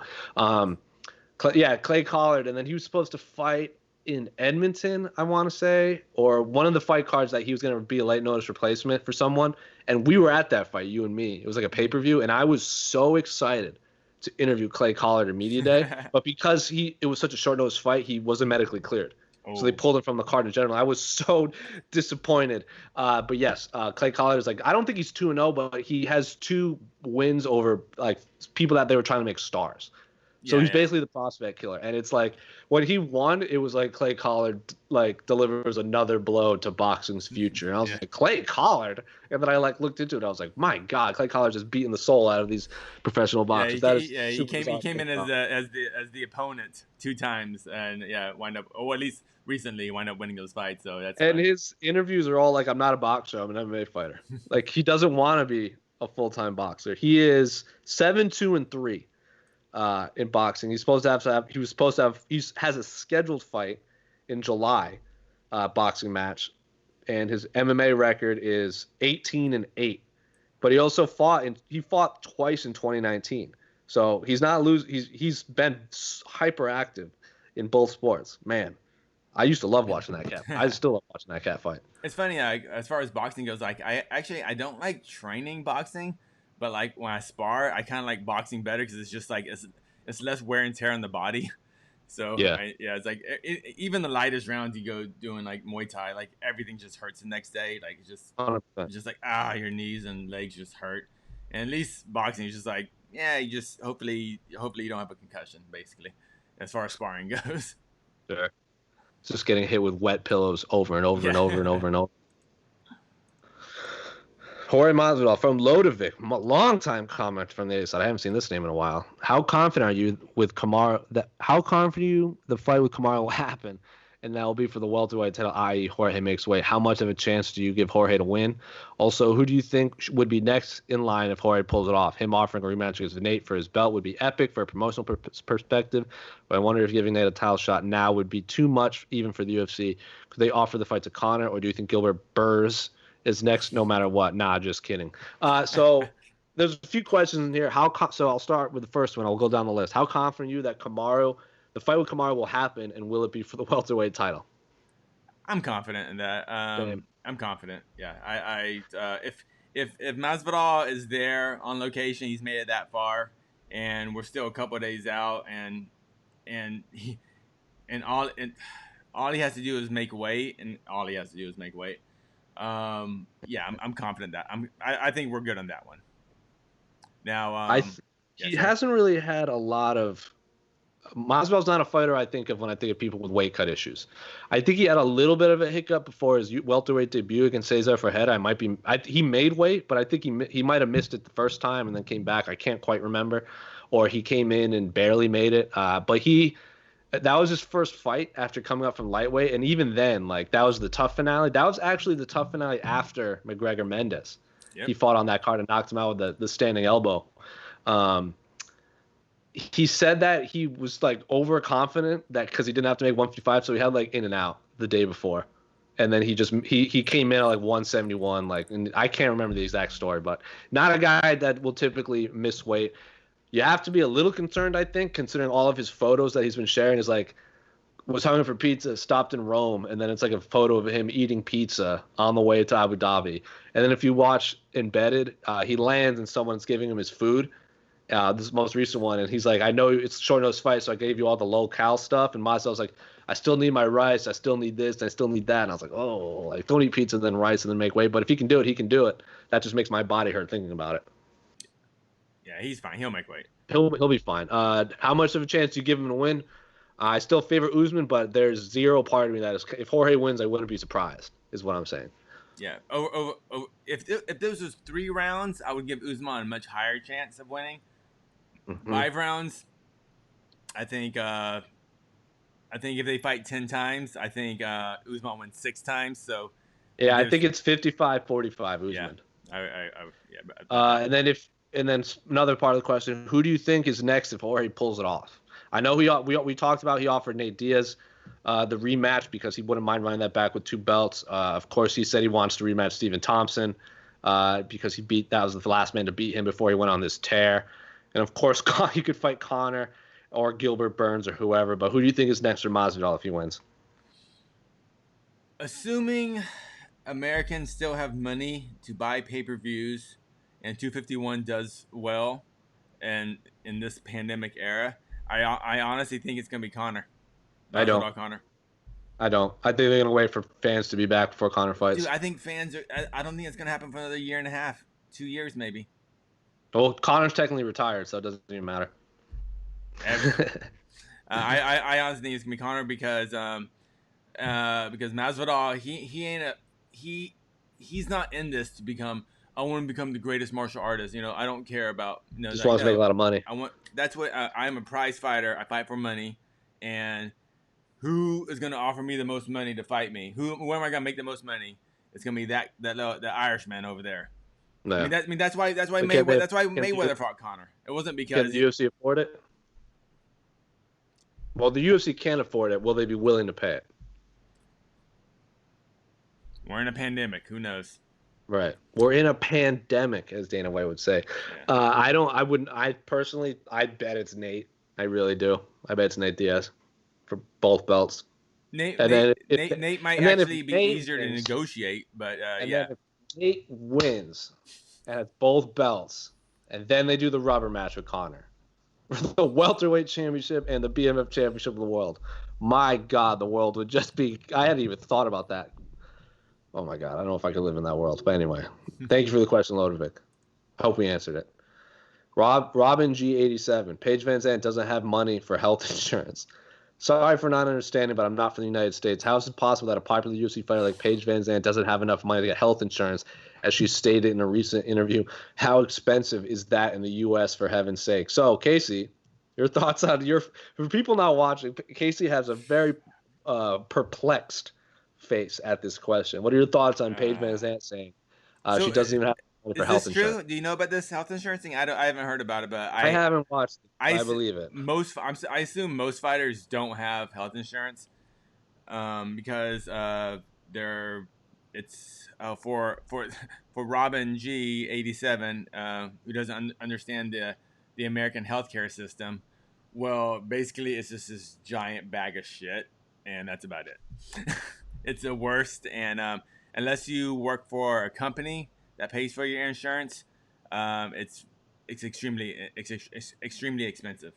Clay Collard, and then he was supposed to fight in Edmonton, I want to say, or one of the fight cards that he was going to be a late notice replacement for someone, and we were at that fight, you and me. It was like a pay-per-view, and I was so excited to interview Clay Collard at Media Day, but because it was such a short notice fight, he wasn't medically cleared. So they pulled him from the card in general. I was so disappointed. But yes, Clay Collard is like, I don't think he's 2-0, but he has 2 wins over like people that they were trying to make stars. So he's basically the prospect killer. And it's like when he won, it was like Clay Collard like delivers another blow to boxing's future. And I was like, Clay Collard? And then I like looked into it. I was like, my God, Clay Collard just beating the soul out of these professional boxers. He came in as the opponent 2 times and wind up, or at least recently wind up winning those fights. So that's fun. His interviews are all like, I'm not a boxer, I'm an MMA fighter. Like he doesn't want to be a full-time boxer. He is 7-2-3. In boxing, he has a scheduled fight in July, boxing match, and his MMA record is 18-8. But he also fought twice in 2019, so he's not losing. He's been hyperactive in both sports. Man, I used to love watching that cat. I still love watching that cat fight. It's funny, as far as boxing goes, like I don't like training boxing. But like when I spar, I kind of like boxing better because it's just like it's less wear and tear on the body. So it's like even the lightest rounds you go doing like Muay Thai, like everything just hurts the next day. Like it's just like your knees and legs just hurt. And at least boxing is just like you just hopefully you don't have a concussion basically, as far as sparring goes. Sure. It's just getting hit with wet pillows over and over and over and over and over. Jorge Masvidal from Lodovic, long-time comment from the other side. I haven't seen this name in a while. How confident are you with Kamaru? How confident are you the fight with Kamaru will happen, and that will be for the welterweight title, i.e. Jorge makes weight? How much of a chance do you give Jorge to win? Also, who do you think would be next in line if Jorge pulls it off? Him offering a rematch against Nate for his belt would be epic for a promotional perspective, but I wonder if giving Nate a title shot now would be too much even for the UFC. Could they offer the fight to Conor, or do you think Gilbert Burns is next no matter what? Nah, just kidding. So there's a few questions in here. So I'll start with the first one. I'll go down the list. How confident are you that the fight with Kamaru will happen, and will it be for the welterweight title? I'm confident in that. I'm confident. Yeah. If Masvidal is there on location, he's made it that far, and we're still a couple of days out, and all he has to do is make weight, I'm confident that I think we're good on that one. Now, he hasn't really had a lot of. Masvidal's not a fighter I think of when I think of people with weight cut issues. I think he had a little bit of a hiccup before his welterweight debut against Cesar Ferreira. He made weight, but I think he might have missed it the first time and then came back. I can't quite remember, or he came in and barely made it. But that was his first fight after coming up from lightweight, and even then, like that was the tough finale. That was actually the tough finale after McGregor Mendes. Yep. He fought on that card and knocked him out with the standing elbow. He said that he was like overconfident that because he didn't have to make 155, so he had like in and out the day before, and then he came in at like 171. Like, and I can't remember the exact story, but not a guy that will typically miss weight. You have to be a little concerned, I think, considering all of his photos that he's been sharing is like, was hungry for pizza, stopped in Rome, and then it's like a photo of him eating pizza on the way to Abu Dhabi. And then if you watch Embedded, he lands and someone's giving him his food, this most recent one, and he's like, I know it's short notice fight, so I gave you all the low-cal stuff. And Masvidal's like, I still need my rice, I still need this, I still need that. And I was like, oh, like don't eat pizza and then rice and then make weight. But if he can do it, he can do it. That just makes my body hurt thinking about it. Yeah, he's fine. He'll make weight. He'll be fine. How much of a chance do you give him to win? I still favor Usman, but there's zero part of me that is. If Jorge wins, I wouldn't be surprised. Is what I'm saying. Yeah. If this was 3 rounds, I would give Usman a much higher chance of winning. Mm-hmm. 5 rounds, I think if they fight 10 times, I think Usman wins 6 times. So. Yeah, I think it's 55-45 Usman. Yeah. And then another part of the question: who do you think is next if Jorge pulls it off? I know we talked about he offered Nate Diaz the rematch because he wouldn't mind running that back with 2 belts. Of course, he said he wants to rematch Stephen Thompson because that was the last man to beat him before he went on this tear. And of course, he could fight Conor or Gilbert Burns or whoever. But who do you think is next for Masvidal if he wins? Assuming Americans still have money to buy pay-per-views and 251 does well, and in this pandemic era, I honestly think it's gonna be Conor. I don't. Conor. I don't. I think they're gonna wait for fans to be back before Conor fights. Dude, I think fans are. I don't think it's gonna happen for another year and a half, 2 years maybe. Well, Conor's technically retired, so it doesn't even matter. I honestly think it's gonna be Conor because Masvidal he's not in this to become. I want to become the greatest martial artist. You know, I don't care about. Just wants to make a lot of money. That's what I'm a prize fighter. I fight for money, and who is going to offer me the most money to fight me? Where am I going to make the most money? It's going to be that Irishman over there. No. I mean that's why Mayweather fought Conor. It wasn't because can the UFC afford it. Well, the UFC can't afford it. Will they be willing to pay it? We're in a pandemic. Who knows? Right. We're in a pandemic, as Dana White would say. Yeah. I personally bet it's Nate. I really do. I bet it's Nate Diaz for both belts. Nate might actually be easier to negotiate, but yeah. If Nate wins and has both belts, and then they do the rubber match with Conor for the welterweight championship and the BMF championship of the world. My God, the world would just be. I hadn't even thought about that. Oh my God, I don't know if I could live in that world. But anyway, thank you for the question, Lodovic. I hope we answered it. Robin G87. Paige VanZant doesn't have money for health insurance. Sorry for not understanding, but I'm not from the United States. How is it possible that a popular UFC fighter like Paige VanZant doesn't have enough money to get health insurance, as she stated in a recent interview? How expensive is that in the U.S., for heaven's sake? So, Casey, your thoughts on for people not watching, Casey has a very perplexed face at this question. What are your thoughts on Paige VanZant saying she doesn't even have money for health insurance? Is this true? Do you know about this health insurance thing? I haven't heard about it, but I haven't watched it. I believe it. I assume most fighters don't have health insurance because it's for Robin G87 who doesn't understand the American healthcare system. Well, basically, it's just this giant bag of shit, and that's about it. It's the worst, and unless you work for a company that pays for your insurance, it's extremely expensive.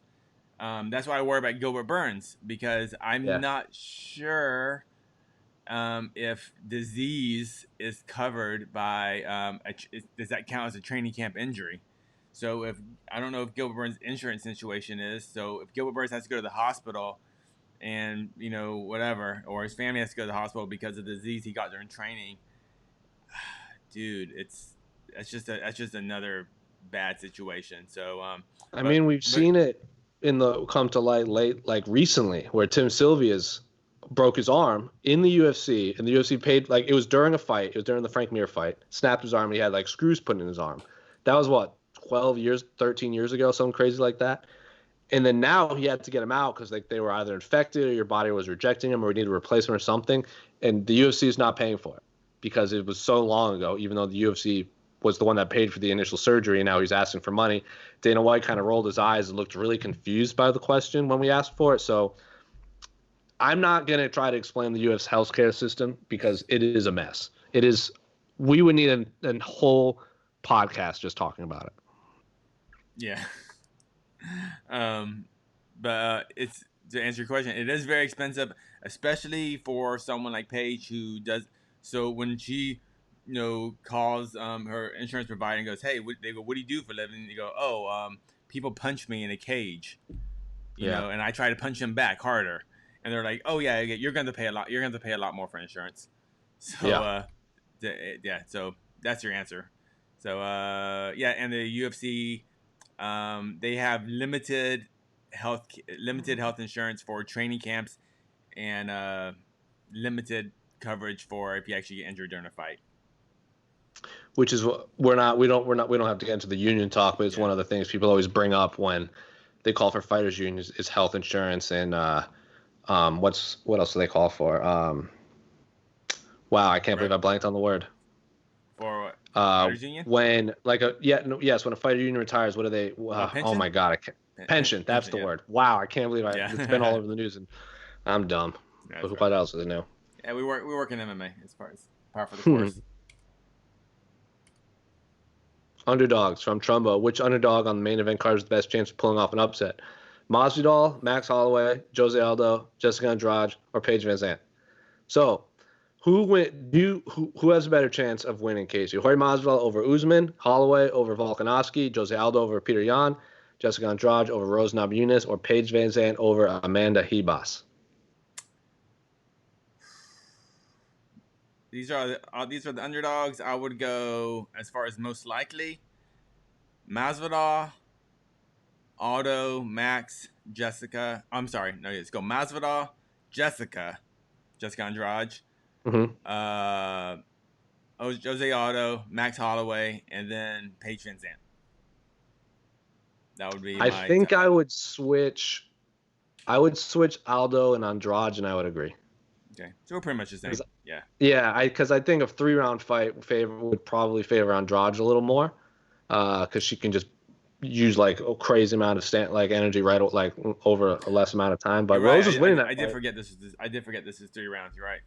That's why I worry about Gilbert Burns, because I'm not sure if disease is covered by does that count as a training camp injury? So I don't know if Gilbert Burns' insurance situation is. So if Gilbert Burns has to go to the hospital, and whatever, or his family has to go to the hospital because of the disease he got during training, dude, that's just another bad situation. So I mean, we've seen it come to light recently, where Tim Sylvia's broke his arm in the UFC, and the UFC paid, it was during a fight, it was during the Frank Mir fight, snapped his arm, and he had screws put in his arm. That was what, 13 years ago, something crazy like that. And then now he had to get him out because they were either infected, or your body was rejecting him, or we needed a replacement or something. And the UFC is not paying for it because it was so long ago, even though the UFC was the one that paid for the initial surgery, and now he's asking for money. Dana White kind of rolled his eyes and looked really confused by the question when we asked for it. So I'm not going to try to explain the U.S. healthcare system because it is a mess. It is. We would need a whole podcast just talking about it. Yeah. But it's, to answer your question, it is very expensive, especially for someone like Paige who does. So when she, calls her insurance provider and goes, "Hey," they go, "What do you do for a living?" And they go, "Oh, people punch me in a cage, you know, and I try to punch them back harder." And they're like, "Oh yeah, you're going to pay a lot. You're going to pay a lot more for insurance." So so that's your answer. So and the UFC. They have limited health insurance for training camps, and limited coverage for if you actually get injured during a fight. Which is what we don't have to get into the union talk, but it's one of the things people always bring up when they call for fighters unions is health insurance, and what else do they call for? Wow, I can't believe I blanked on the word. For what? Fighters union? When when a fighter union retires, what do they? Oh my God, pension. That's the word. Wow, I can't believe it's been all over the news, and I'm dumb. But what else do they know? Yeah, we work in MMA as par for the course. Underdogs from Trumbo. Which underdog on the main event card is the best chance of pulling off an upset? Masvidal, Max Holloway, Jose Aldo, Jessica Andrade, or Paige VanZant? So, who has a better chance of winning, Casey? Jorge Masvidal over Usman, Holloway over Volkanovski, Jose Aldo over Petr Yan, Jessica Andrade over Rose Namajunas, or Paige VanZant over Amanda Ribas? These are the underdogs. I would go as far as most likely. Masvidal, Aldo, Max, Jessica. I'm sorry. No, let's go Masvidal, Jessica Andrade, Jose Aldo, Max Holloway, and then Paige VanZant. That would be. I think I would switch. I would switch Aldo and Andrade, and I would agree. Okay, so we're pretty much the same. Yeah. Yeah, because I think a 3-round fight would probably favor Andrade a little more, because she can just use like a crazy amount of energy right like over a less amount of time. But Rose is winning that. I did forget this is 3 rounds. You're right.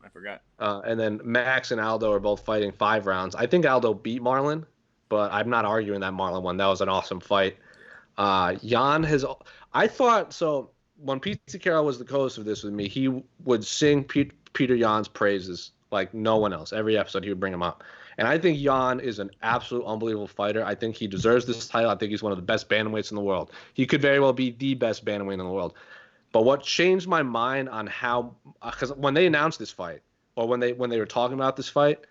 I forgot. And then Max and Aldo are both fighting 5 rounds. I think Aldo beat Marlon, but I'm not arguing that Marlon won. That was an awesome fight. Yan has. I thought so. When Pete Carroll was the co-host of this with me, he would sing Petr Yan's praises like no one else. Every episode, he would bring him up. And I think Yan is an absolute unbelievable fighter. I think he deserves this title. I think he's one of the best bantamweights in the world. He could very well be the best bantamweight in the world. But what changed my mind on how, because when they announced this fight, or when they were talking about this fight,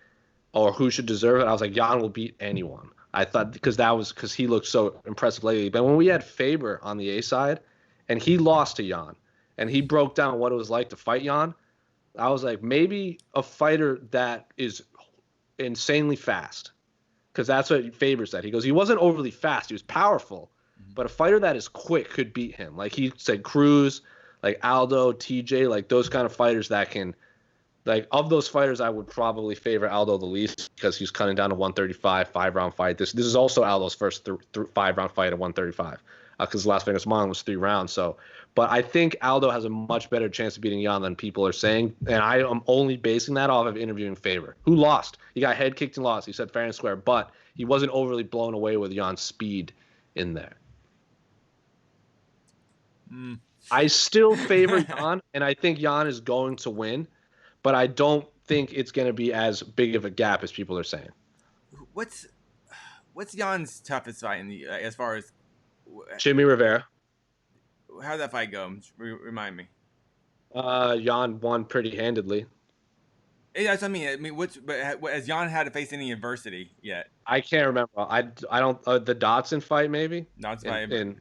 or who should deserve it, I was like, Yan will beat anyone. I thought because he looked so impressive lately. But when we had Faber on the A side, and he lost to Yan, and he broke down what it was like to fight Yan, I was like, maybe a fighter that is insanely fast, because that's what Faber said. He goes, he wasn't overly fast, he was powerful, but a fighter that is quick could beat him. Like he said, Cruz, like Aldo, TJ, like those kind of fighters that can, like of those fighters, I would probably favor Aldo the least because he's cutting down to 135, 5-round fight. This is also Aldo's first 5-round fight at 135. Because Las Vegas Marlon was 3 rounds. So, but I think Aldo has a much better chance of beating Yan than people are saying, and I am only basing that off of interviewing Faber, who lost. He got head kicked and lost. He said fair and square, but he wasn't overly blown away with Yan's speed in there. I still favor Yan, and I think Yan is going to win, but I don't think it's going to be as big of a gap as people are saying. What's Yan's toughest fight as far as Jimmy Rivera? How'd that fight go? Remind me. Yan won pretty handedly. Yeah, that's what I mean. Has Yan had to face any adversity yet? I can't remember. I don't. The Dotson fight maybe. Dotson fight.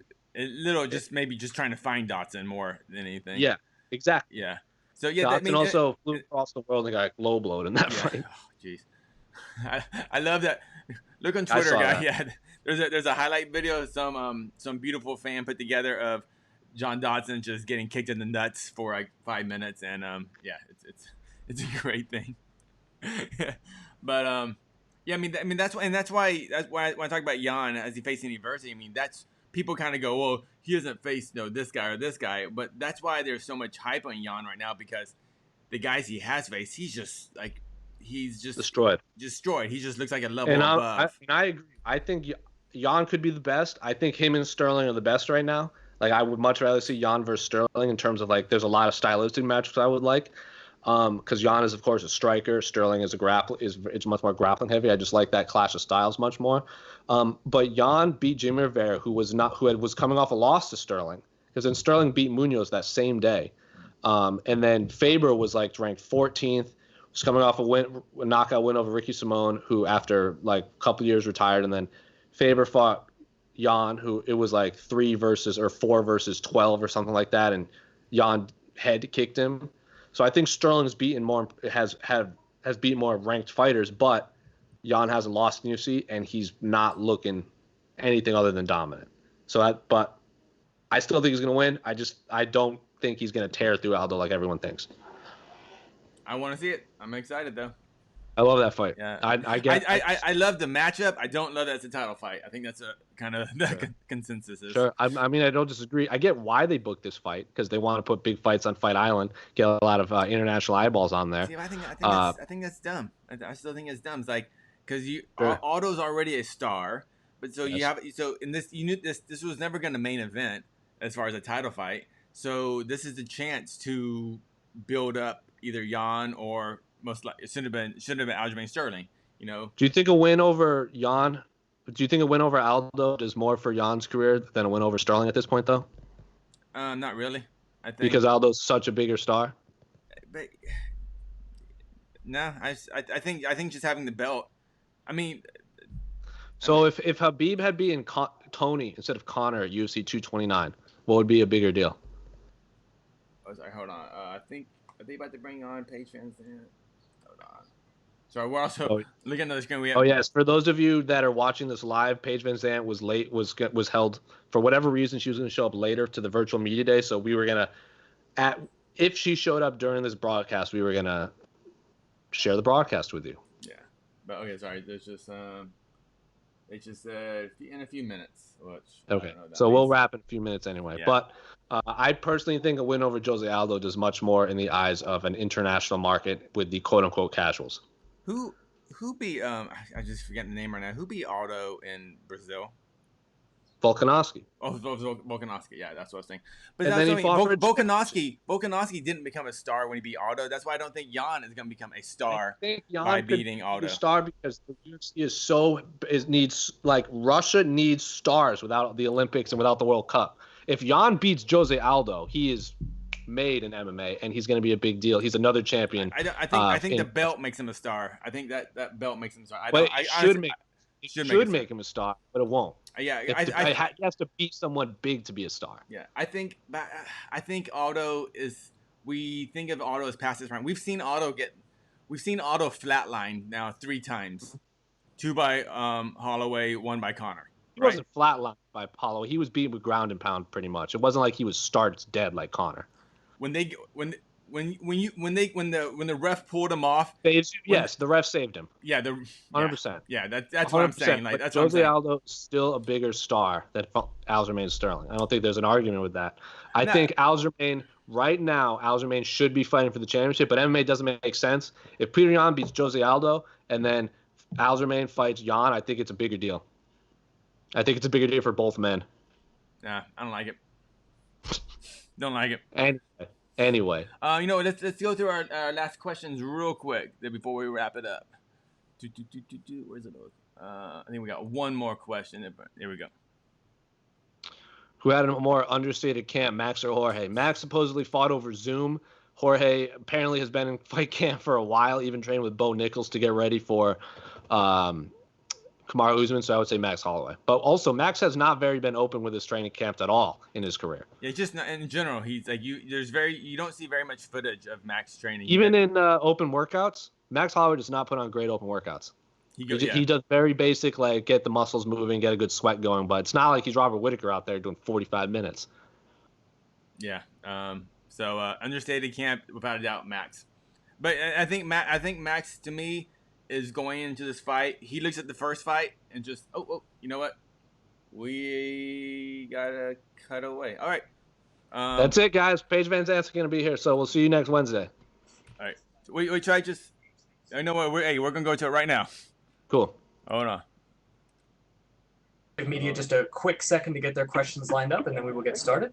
Maybe just trying to find Dotson more than anything. Yeah, exactly. Yeah. So yeah, Dotson also flew across the world and got low blowed in that fight. Oh, jeez. I love that. Look on Twitter, guy. Yeah. There's a highlight video some beautiful fan put together of John Dodson just getting kicked in the nuts for like 5 minutes, and it's a great thing. But yeah, I mean that's why when I talk about Yan as he facing adversity, I mean that's people kind of go, well, he doesn't face this guy or this guy, but that's why there's so much hype on Yan right now, because the guys he has faced, he's just destroyed. He just looks like a level above. I agree. I think Yan could be the best. I think him and Sterling are the best right now. Like I would much rather see Yan versus Sterling in terms of like there's a lot of stylistic matches I would like. Because Yan is of course a striker, Sterling is it's much more grappling heavy. I just like that clash of styles much more. But Yan beat Jimmy Rivera, who was coming off a loss to Sterling, because then Sterling beat Munoz that same day. And then Faber was like ranked 14th, was coming off a knockout win over Ricky Simone, who after like a couple years retired, and then Faber fought Yan, who it was like 4 versus 12 or something like that, and Yan head kicked him. So I think Sterling's beaten more, has beaten more ranked fighters, but Yan hasn't lost in UFC, and he's not looking anything other than dominant. But I still think he's going to win. I don't think he's going to tear through Aldo like everyone thinks. I want to see it. I'm excited though. I love that fight. Yeah, I love the matchup. I don't love that it's a title fight. I think that's a kind of consensus. Sure. I mean, I don't disagree. I get why they booked this fight, because they want to put big fights on Fight Island, get a lot of international eyeballs on there. See, I think that's dumb. I still think it's dumb. It's like, because Aldo's already a star, but so you have in this this was never going to main event as far as a title fight. So this is the chance to build up either Yan or most likely it should have been Aljamain Sterling. You know. Do you think a win over Yan? Do you think a win over Aldo does more for Jan's career than a win over Sterling at this point, though? Not really. I think because Aldo's such a bigger star. But no, I think just having the belt. I mean, so if Khabib had beaten Tony instead of Conor at UFC 229, what would be a bigger deal? Oh, sorry, hold on. I think are they about to bring on Paige VanZant? Hold on. Sorry, we're also looking at the screen. Oh yes, for those of you that are watching this live, Paige VanZant was held for whatever reason. She was going to show up later to the virtual media day, so we were gonna if she showed up during this broadcast, we were gonna share the broadcast with you. Yeah, but okay, sorry. There's just they just said in a few minutes. Which okay, so we'll wrap in a few minutes anyway. Yeah. But I personally think a win over Jose Aldo does much more in the eyes of an international market with the quote unquote casuals. Who beat I just forget the name right now. Who beat Aldo in Brazil? Volkanovski. Oh, Volkanovski. Yeah, that's what I was thinking. But and then he fought for Volkanovski didn't become a star when he beat Aldo. That's why I don't think Yan is going to become a star by beating Aldo. A star because the UFC needs Russia needs stars without the Olympics and without the World Cup. If Yan beats Jose Aldo, he is made in MMA and he's going to be a big deal. He's another champion. I think the belt makes him a star. I think that belt makes him a star. It should make him a star, but it won't. Yeah, he has to beat someone big to be a star. Yeah, I think Aldo is. We think of Aldo as past his prime. We've seen Aldo flatline now 3 times, 2 by Holloway, 1 by Conor. He wasn't flatlined by Holloway. He was beaten with ground and pound pretty much. It wasn't like he was starts dead like Conor. When the ref pulled him off, the ref saved him. Yeah, 100%. Yeah, that's what I'm saying. Like that's Jose Aldo is still a bigger star than Aljamain Sterling. I don't think there's an argument with that. I think right now, Aljamain should be fighting for the championship, but MMA doesn't make sense. If Petr Yan beats Jose Aldo and then Aljamain fights Yan, I think it's a bigger deal. I think it's a bigger deal for both men. Nah, I don't like it. Don't like it. Anyway, let's go through our last questions real quick before we wrap it up. Where's it? I think we got one more question. There we go. Who had a more understated camp, Max or Jorge? Max supposedly fought over Zoom. Jorge apparently has been in fight camp for a while, even trained with Bo Nichols to get ready for Kamaru Usman, so I would say Max Holloway. But also, Max has not been open with his training camp at all in his career. Yeah, just not, in general, he's like you don't see very much footage of Max training. Even in open workouts, Max Holloway does not put on great open workouts. He does very basic, get the muscles moving, get a good sweat going, but it's not like he's Robert Whittaker out there doing 45 minutes. Yeah. So understated camp, without a doubt, Max. But I think Max to me is going into this fight. He looks at the first fight and just, you know what? We gotta cut away. All right. That's it, guys. Paige VanZant's going to be here, so we'll see you next Wednesday. All right. We try just. I know what we're going to go to it right now. Cool. Hold on. Give media just a quick second to get their questions lined up, and then we will get started.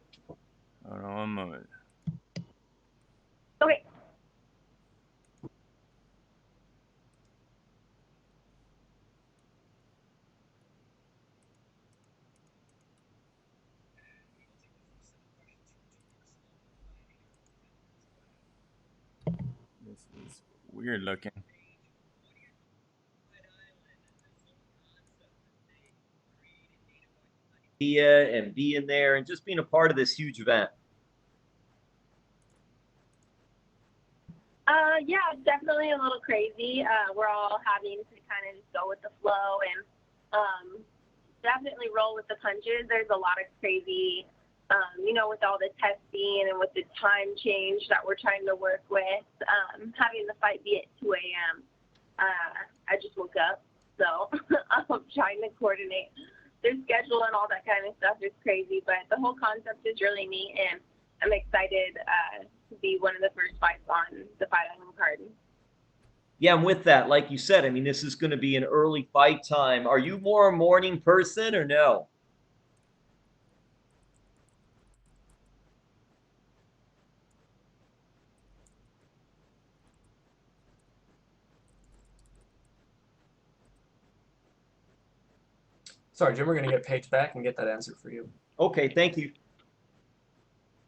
Hold on one moment. Okay. This is weird looking. And being there and just being a part of this huge event. Yeah, it's definitely a little crazy. We're all having to kind of just go with the flow and definitely roll with the punches. There's a lot of crazy, with all the testing and with the time change that we're trying to work with. Having the fight be at 2 a.m. I just woke up, so I'm trying to coordinate their schedule and all that kind of stuff is crazy, but the whole concept is really neat, and I'm excited to be one of the first fights on the Fight Island card. Yeah, and with that, like you said, I mean, this is going to be an early fight time. Are you more a morning person or no? Sorry, Jim, we're going to get Paige back and get that answer for you. Okay, thank you.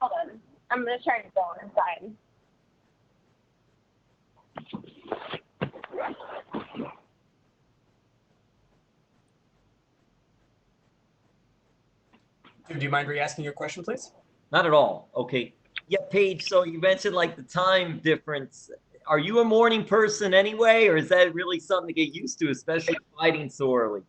Hold on. I'm going to try to go inside. Do you mind re-asking your question, please? Not at all. Okay. Yeah, Paige, so you mentioned like the time difference. Are you a morning person anyway, or is that really something to get used to, especially fighting so early?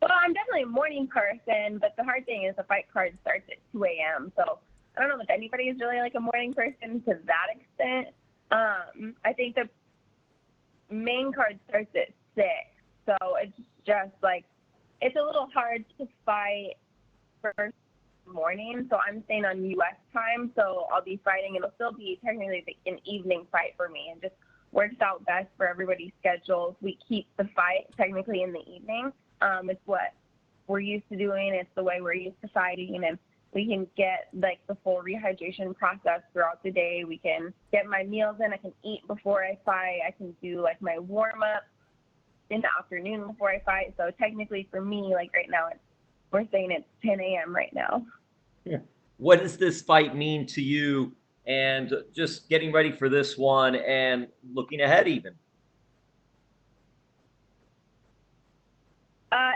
Well, I'm definitely a morning person, but the hard thing is the fight card starts at 2 a.m. So I don't know if anybody is really like a morning person to that extent. I think the main card starts at 6. So it's just like, it's a little hard to fight first morning. So I'm staying on U.S. time. So I'll be fighting. It'll still be technically an evening fight for me. It just works out best for everybody's schedules. We keep the fight technically in the evening. It's what we're used to doing. It's the way we're used to fighting, and we can get like the full rehydration process throughout the day. We can get my meals in. I can eat before I fight. I can do like my warm up in the afternoon before I fight. So technically for me, like right now, we're saying it's 10 a.m. right now. Yeah. What does this fight mean to you, and just getting ready for this one and looking ahead even?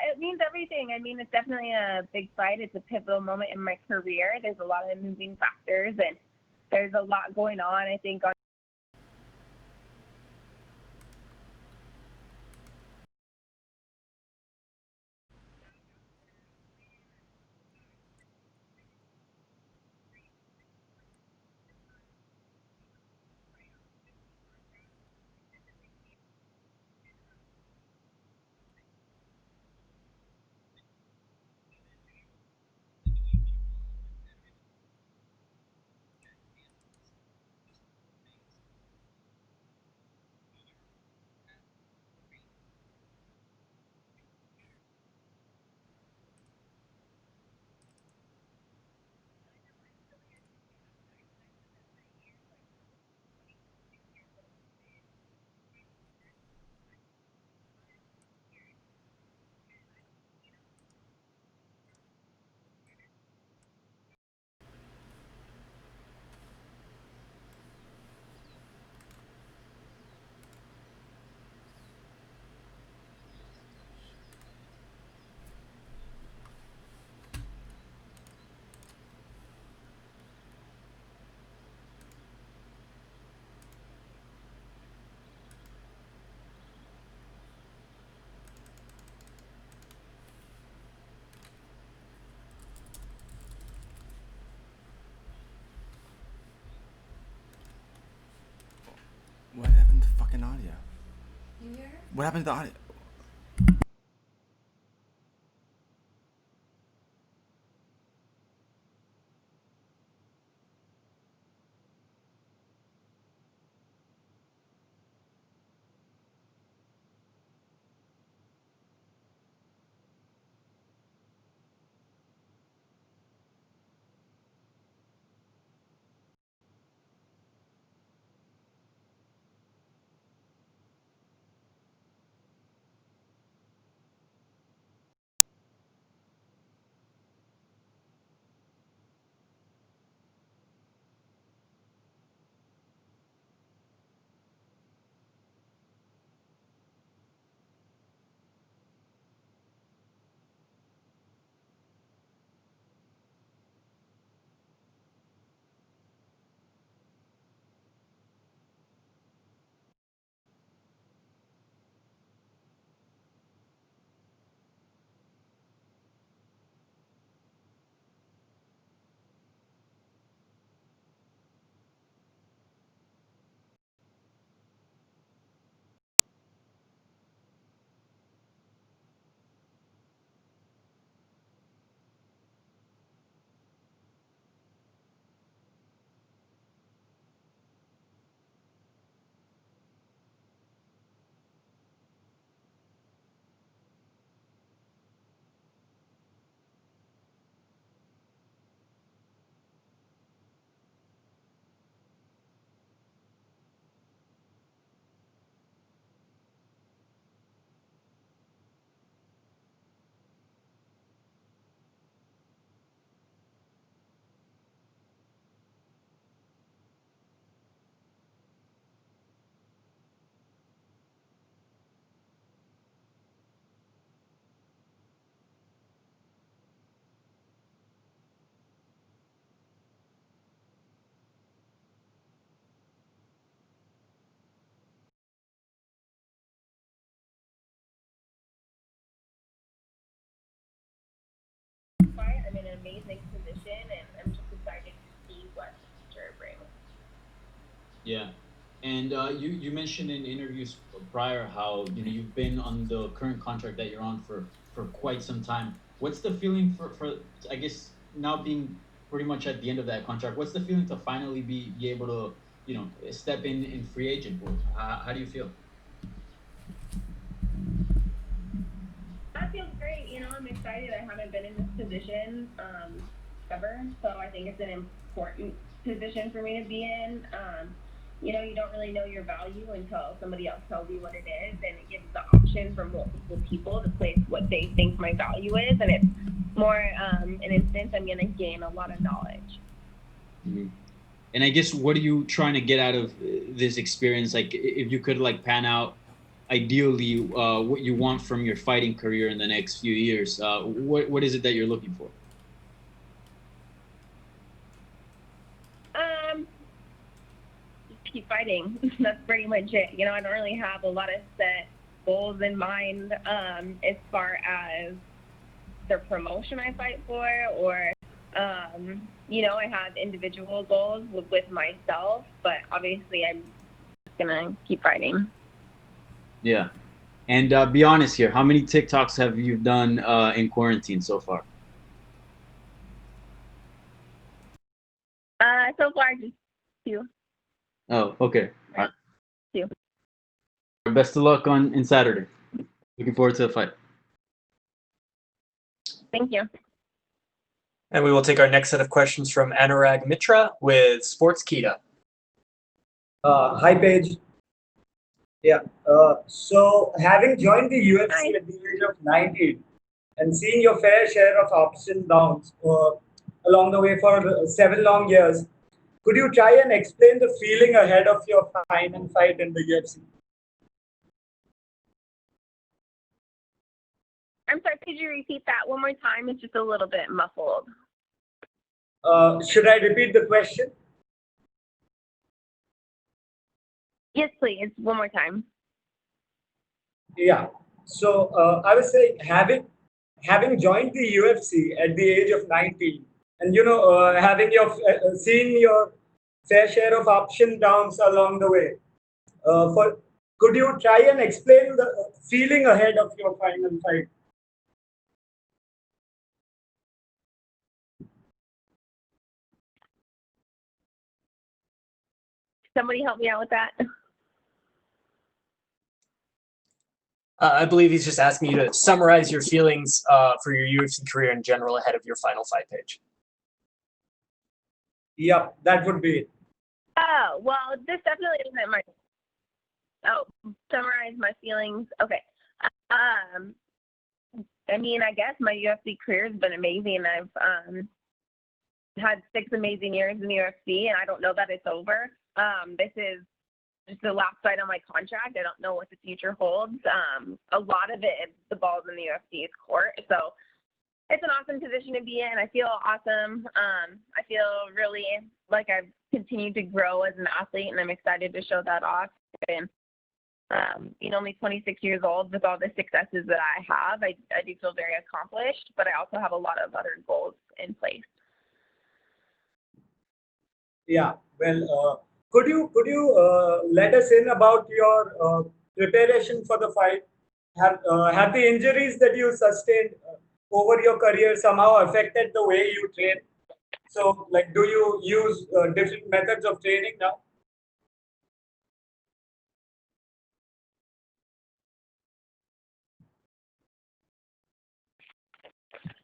It means everything. I mean, it's definitely a big fight. It's a pivotal moment in my career. There's a lot of moving factors, and there's a lot going on, I think, on What happened to fucking audio? You hear? What happened to the audio? amazing position, and I'm just excited to see what the future brings. Yeah. And you mentioned in interviews prior how you've been on the current contract that you're on for quite some time. What's the feeling for I guess now being pretty much at the end of that contract? What's the feeling to finally be able to step in free agent world? How do you feel? That feels great. I'm excited. I haven't been in this position ever, so I think it's an important position for me to be in. You don't really know your value until somebody else tells you what it is, and it gives the option for multiple people to place what they think my value is, and it's more an instance I'm going to gain a lot of knowledge. Mm-hmm. And I guess, what are you trying to get out of this experience? Like, if you could pan out ideally what you want from your fighting career in the next few years, what is it that you're looking for? Keep fighting. That's pretty much it. I don't really have a lot of set goals in mind as far as the promotion I fight for, or I have individual goals with myself, but obviously I'm just gonna keep fighting. Yeah. And be honest here, how many TikToks have you done in quarantine so far? So far, just 2. Oh, okay. All right. 2. Best of luck in Saturday. Looking forward to the fight. Thank you. And we will take our next set of questions from Anurag Mitra with Sportskeeda. Hi, Paige. Yeah. So, having joined the UFC at the age of 19 and seeing your fair share of ups and downs along the way for 7 long years, could you try and explain the feeling ahead of your final fight in the UFC? I'm sorry, could you repeat that one more time? It's just a little bit muffled. Should I repeat the question? Yes, please. One more time. Yeah. So I was saying, having joined the UFC at the age of 19, and having seen your fair share of ups and downs along the way, could you try and explain the feeling ahead of your final fight? Somebody help me out with that. I believe he's just asking you to summarize your feelings for your UFC career in general ahead of your final fight, Paige. Yeah, that would be it. Oh, well, this definitely isn't my... Oh, summarize my feelings. Okay. I guess my UFC career has been amazing. I've had 6 amazing years in the UFC, and I don't know that it's over. This is just the last fight on my contract. I don't know what the future holds. A lot of it, the ball's in the UFC's court. So it's an awesome position to be in. I feel awesome. I feel really like I've continued to grow as an athlete, and I'm excited to show that off. And only 26 years old with all the successes that I have, I do feel very accomplished, but I also have a lot of other goals in place. Yeah. Well, could you let us in about your preparation for the fight? Have the injuries that you sustained over your career somehow affected the way you train? So, do you use different methods of training now?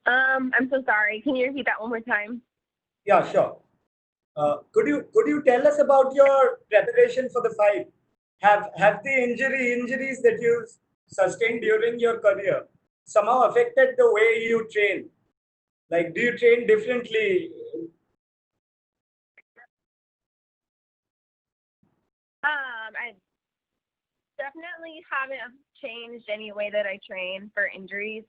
I'm so sorry. Can you repeat that one more time? Yeah, sure. Could you tell us about your preparation for the fight? Have the injuries that you sustained during your career somehow affected the way you train? Do you train differently? I definitely haven't changed any way that I train for injuries.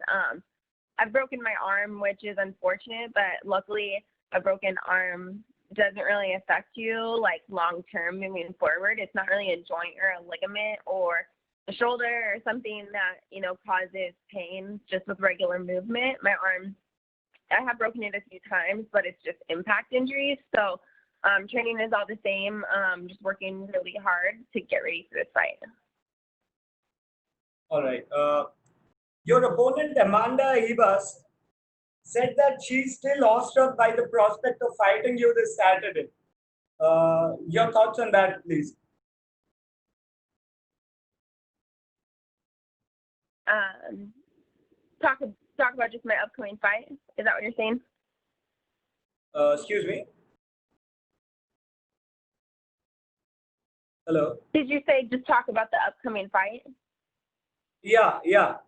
I've broken my arm, which is unfortunate, but luckily a broken arm doesn't really affect you long term moving forward. It's not really a joint or a ligament or a shoulder or something that causes pain just with regular movement. My arm I have broken it a few times, but it's just impact injuries. So training is all the same. Just working really hard to get ready for this fight. All right. Your opponent, Amanda Ibas, said that she's still awestruck by the prospect of fighting you this Saturday. Your thoughts on that, please? Talk about just my upcoming fight. Is that what you're saying? Excuse me? Hello? Did you say just talk about the upcoming fight? Yeah.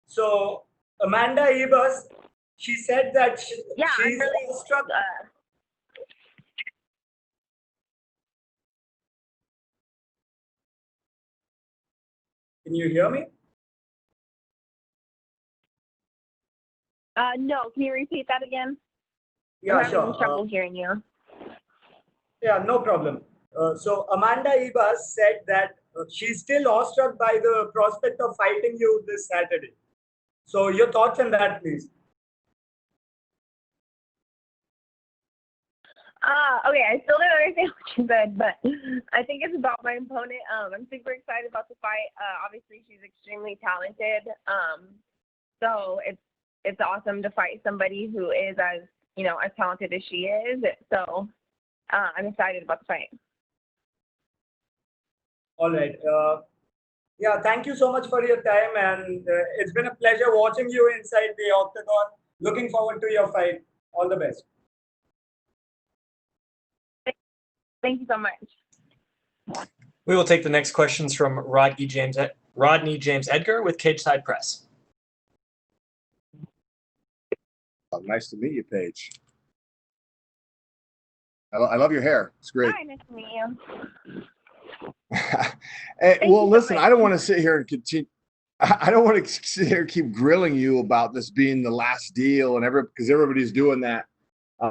So, Amanda Ibas, she said that she's I'm really awestruck. Can you hear me? No. Can you repeat that again? Yeah, I'm having sure. trouble hearing you. Yeah, no problem. So Amanda Ibas said that she's still awestruck by the prospect of fighting you this Saturday. So your thoughts on that, please? Okay, I still don't understand what you said, but I think it's about my opponent. I'm super excited about the fight. Obviously, she's extremely talented. So it's awesome to fight somebody who is as talented as she is. So I'm excited about the fight. All right. Yeah, thank you so much for your time, and it's been a pleasure watching you inside the octagon. Looking forward to your fight. All the best. Thank you so much. We will take the next questions from Rodney James Edgar with Cage Side Press. Nice to meet you, Paige. I love your hair. It's great. Hi, nice to meet you. Hey, well, listen, I don't want to sit here and continue. I don't want to sit here and keep grilling you about this being the last deal and because everybody's doing that.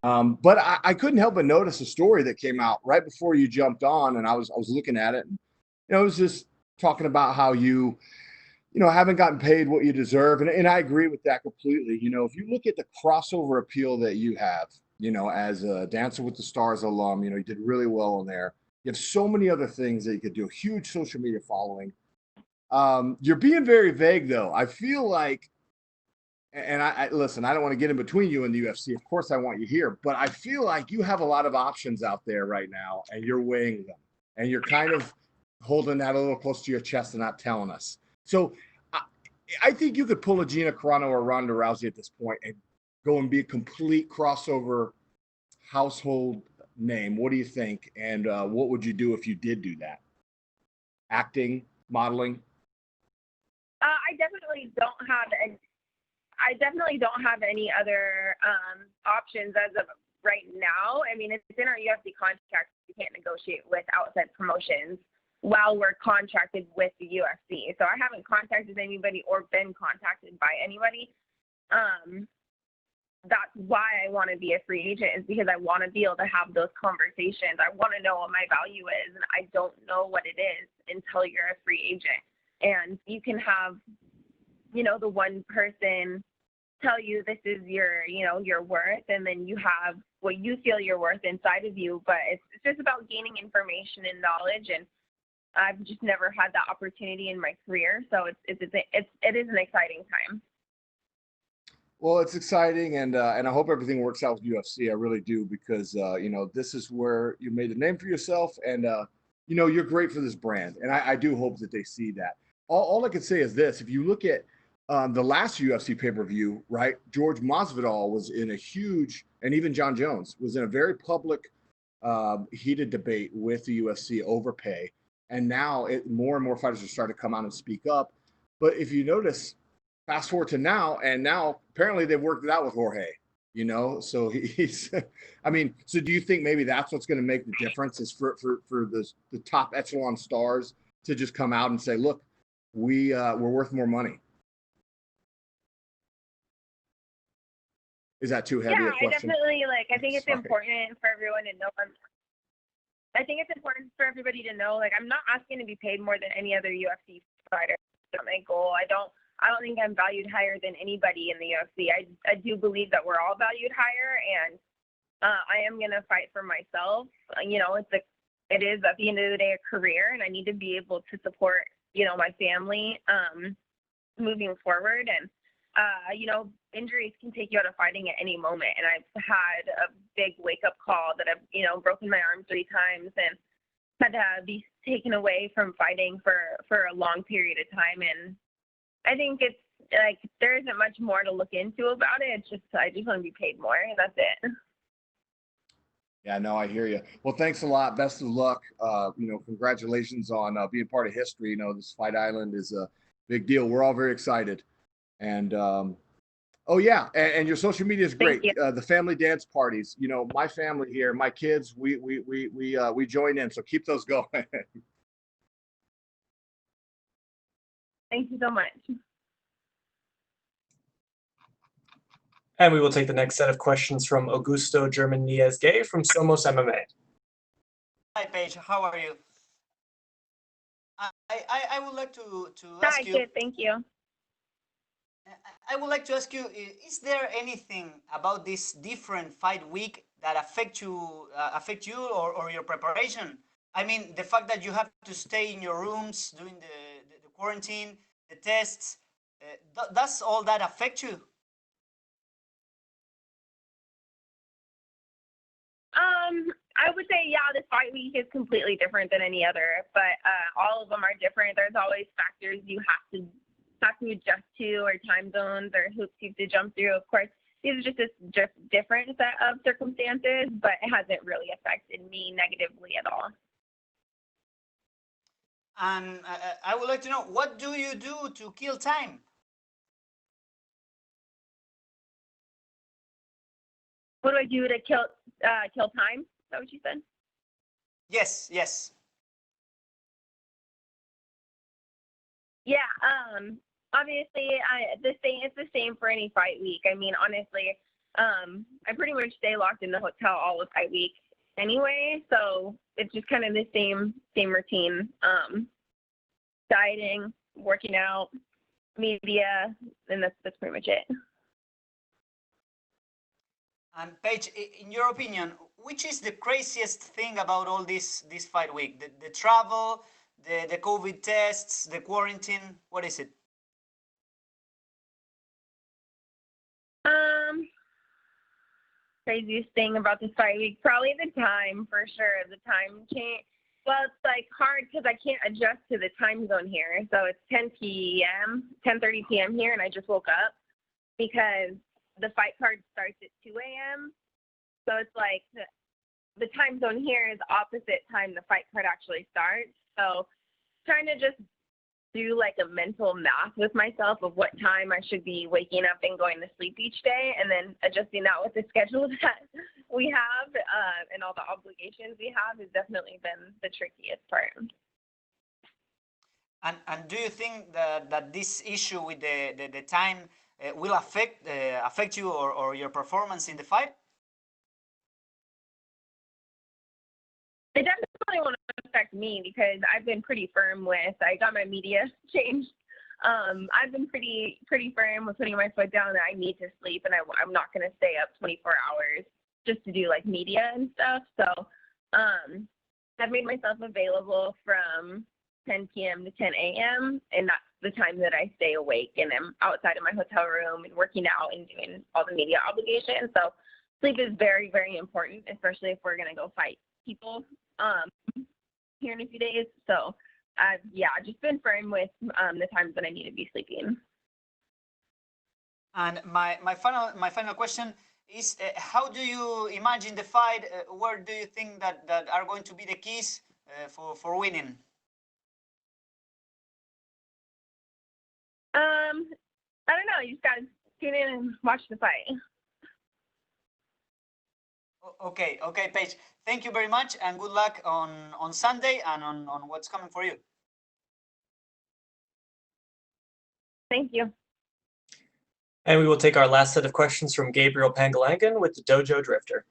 But I couldn't help but notice a story that came out right before you jumped on, and I was looking at it. And, it was just talking about how you haven't gotten paid what you deserve, and I agree with that completely. If you look at the crossover appeal that you have, as a Dancer with the Stars alum, you did really well in there. You have so many other things that you could do. Huge social media following. You're being very vague, though. I feel like. And I listen, I don't want to get in between you and the UFC. Of course, I want you here. But I feel like you have a lot of options out there right now, and you're weighing them. And you're kind of holding that a little close to your chest and not telling us. So I think you could pull a Gina Carano or Ronda Rousey at this point and go and be a complete crossover household name. What do you think? And what would you do if you did do that? Acting, modeling? I definitely don't have any other options as of right now. I mean, it's in our UFC contract. We can't negotiate with outside promotions while we're contracted with the UFC. So I haven't contacted anybody or been contacted by anybody. That's why I want to be a free agent, is because I want to be able to have those conversations. I want to know what my value is, and I don't know what it is until you're a free agent. And you can have, the one person tell you this is your worth, and then you have what you feel you're worth inside of you. But it's just about gaining information and knowledge, and I've just never had that opportunity in my career. So it is an exciting time. Well, it's exciting, and I hope everything works out with UFC. I really do, because this is where you made a name for yourself, and you're great for this brand, and I do hope that they see that. All I can say is this: if you look at the last UFC pay-per-view, right, Jorge Masvidal was in a huge, and even John Jones was in a very public, heated debate with the UFC over pay, and now more and more fighters are starting to come out and speak up. But if you notice, fast forward to now, and now apparently they've worked it out with Jorge, so he's, so do you think maybe that's what's going to make the difference, is for the top echelon stars to just come out and say, look, we're worth more money? Is that too heavy a question? I definitely I think it's important for everyone to know. I think it's important for everybody to know, I'm not asking to be paid more than any other UFC fighter. That's not my goal. I don't think I'm valued higher than anybody in the UFC. I do believe that we're all valued higher, and I am going to fight for myself. You know, it is at the end of the day a career, and I need to be able to support, you know, my family moving forward. And, you know, injuries can take you out of fighting at any moment. And I've had a big wake-up call that I've, you know, broken my arm 3 times and had to be taken away from fighting for a long period of time. And I think it's like there isn't much more to look into about it. It's just I just want to be paid more, and that's it. Yeah, no, I hear you. Well, thanks a lot. Best of luck. You know, congratulations on being part of history. You know, this Fight Island is a big deal. We're all very excited. And oh yeah, and your social media is great. The family dance parties. You know, my family here, my kids, we join in. So keep those going. Thank you so much. And we will take the next set of questions from Augusto German Nies-Gay from Somos MMA. Hi, Paige. How are you? I would like to ask you. Hi, good. Thank you. I would like to ask you: is there anything about this different fight week that affect you or your preparation? I mean, the fact that you have to stay in your rooms during the quarantine, the tests, does all that affect you? I would say, yeah, this fight week is completely different than any other, but all of them are different. There's always factors you have to adjust to, or time zones, or hoops you have to jump through. Of course, these are just different set of circumstances, but it hasn't really affected me negatively at all. And I would like to know, what do you do to kill time? What do I do to kill time? Is that what you said? Yes, yes. Yeah, obviously, it's the same for any fight week. I mean, honestly, I pretty much stay locked in the hotel all of fight week anyway, so it's just kind of the same routine. Dieting, working out, media, and that's pretty much it. And Paige, in your opinion, which is the craziest thing about all this fight week? The travel, the COVID tests, the quarantine? What is it? Craziest thing about this fight week, probably the time, for sure. The time change. Well, it's like hard because I can't adjust to the time zone here. So it's 10:30 p.m. here, and I just woke up because the fight card starts at 2 a.m. So it's like the time zone here is opposite time the fight card actually starts. So trying to just do like a mental math with myself of what time I should be waking up and going to sleep each day, and then adjusting that with the schedule that we have and all the obligations we have has definitely been the trickiest part. And do you think that this issue with the time will affect you or your performance in the fight? It definitely won't affect me because I've been pretty firm with. I got my media changed. I've been pretty firm with putting my foot down that I need to sleep, and I'm not going to stay up 24 hours just to do like media and stuff. So I've made myself available from 10 p.m. to 10 a.m. and that's the time that I stay awake and I'm outside of my hotel room and working out and doing all the media obligations. So sleep is very, very important, especially if we're going to go fight people here in a few days. So I've just been firm with the times that I need to be sleeping. And my final question is, how do you imagine the fight? Where do you think that are going to be the keys for winning? I don't know. You just gotta tune in and watch the fight. Okay, Paige. Thank you very much, and good luck on Sunday and on what's coming for you. Thank you. And we will take our last set of questions from Gabriel Pangalangan with the Dojo Drifter.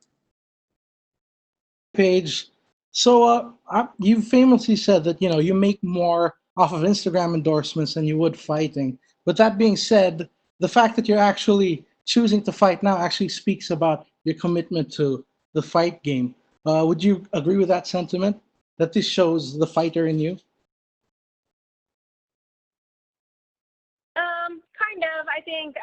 Paige, so you famously said that you make more off of Instagram endorsements than you would fighting. With that being said, the fact that you're actually choosing to fight now actually speaks about your commitment to the fight game. Would you agree with that sentiment, that this shows the fighter in you? Kind of. I think,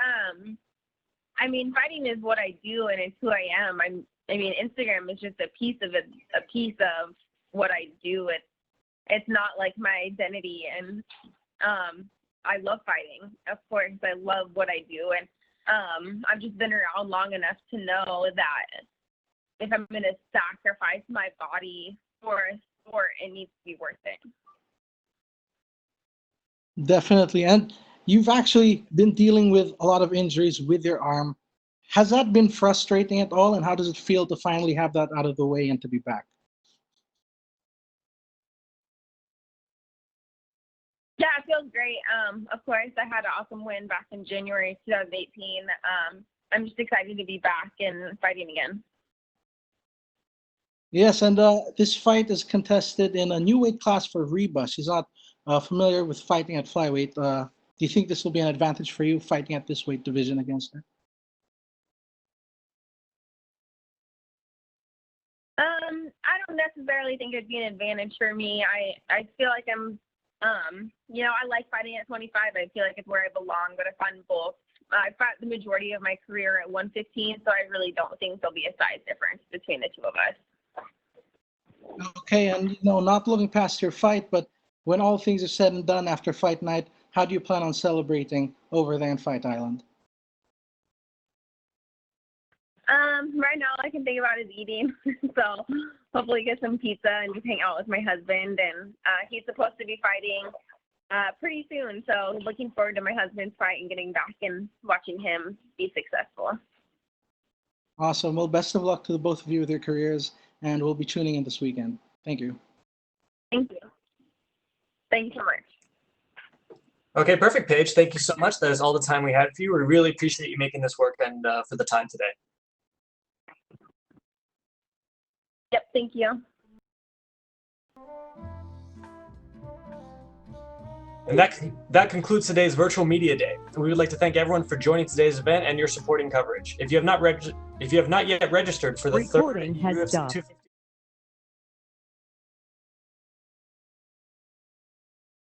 I mean, fighting is what I do and it's who I am. I mean, Instagram is just a piece of it, a piece of what I do. It's not like my identity, and I love fighting. Of course, I love what I do, and I've just been around long enough to know that if I'm going to sacrifice my body for a sport, it needs to be worth it. Definitely. And you've actually been dealing with a lot of injuries with your arm. Has that been frustrating at all? And how does it feel to finally have that out of the way and to be back? Yeah, it feels great. Of course, I had an awesome win back in January 2018. I'm just excited to be back and fighting again. Yes, and this fight is contested in a new weight class for Reba. She's not familiar with fighting at flyweight. Do you think this will be an advantage for you, fighting at this weight division against her? I don't necessarily think it'd be an advantage for me. I feel like I'm, you know, I like fighting at 25. I feel like it's where I belong, but I find both. I fought the majority of my career at 115, so I really don't think there'll be a size difference between the two of us. Okay, and not looking past your fight, but when all things are said and done after fight night, how do you plan on celebrating over there in Fight Island? Right now, all I can think about is eating. So hopefully get some pizza and just hang out with my husband. And he's supposed to be fighting pretty soon. So looking forward to my husband's fight and getting back and watching him be successful. Awesome. Well, best of luck to the both of you with your careers, and we'll be tuning in this weekend. Thank you. Thank you. Thank you so much. Okay, perfect, Paige. Thank you so much. That is all the time we had for you. We really appreciate you making this work and for the time today. Yep, thank you. And that concludes today's virtual media day. We would like to thank everyone for joining today's event and your supporting coverage. If you have not yet registered for the third UFC 250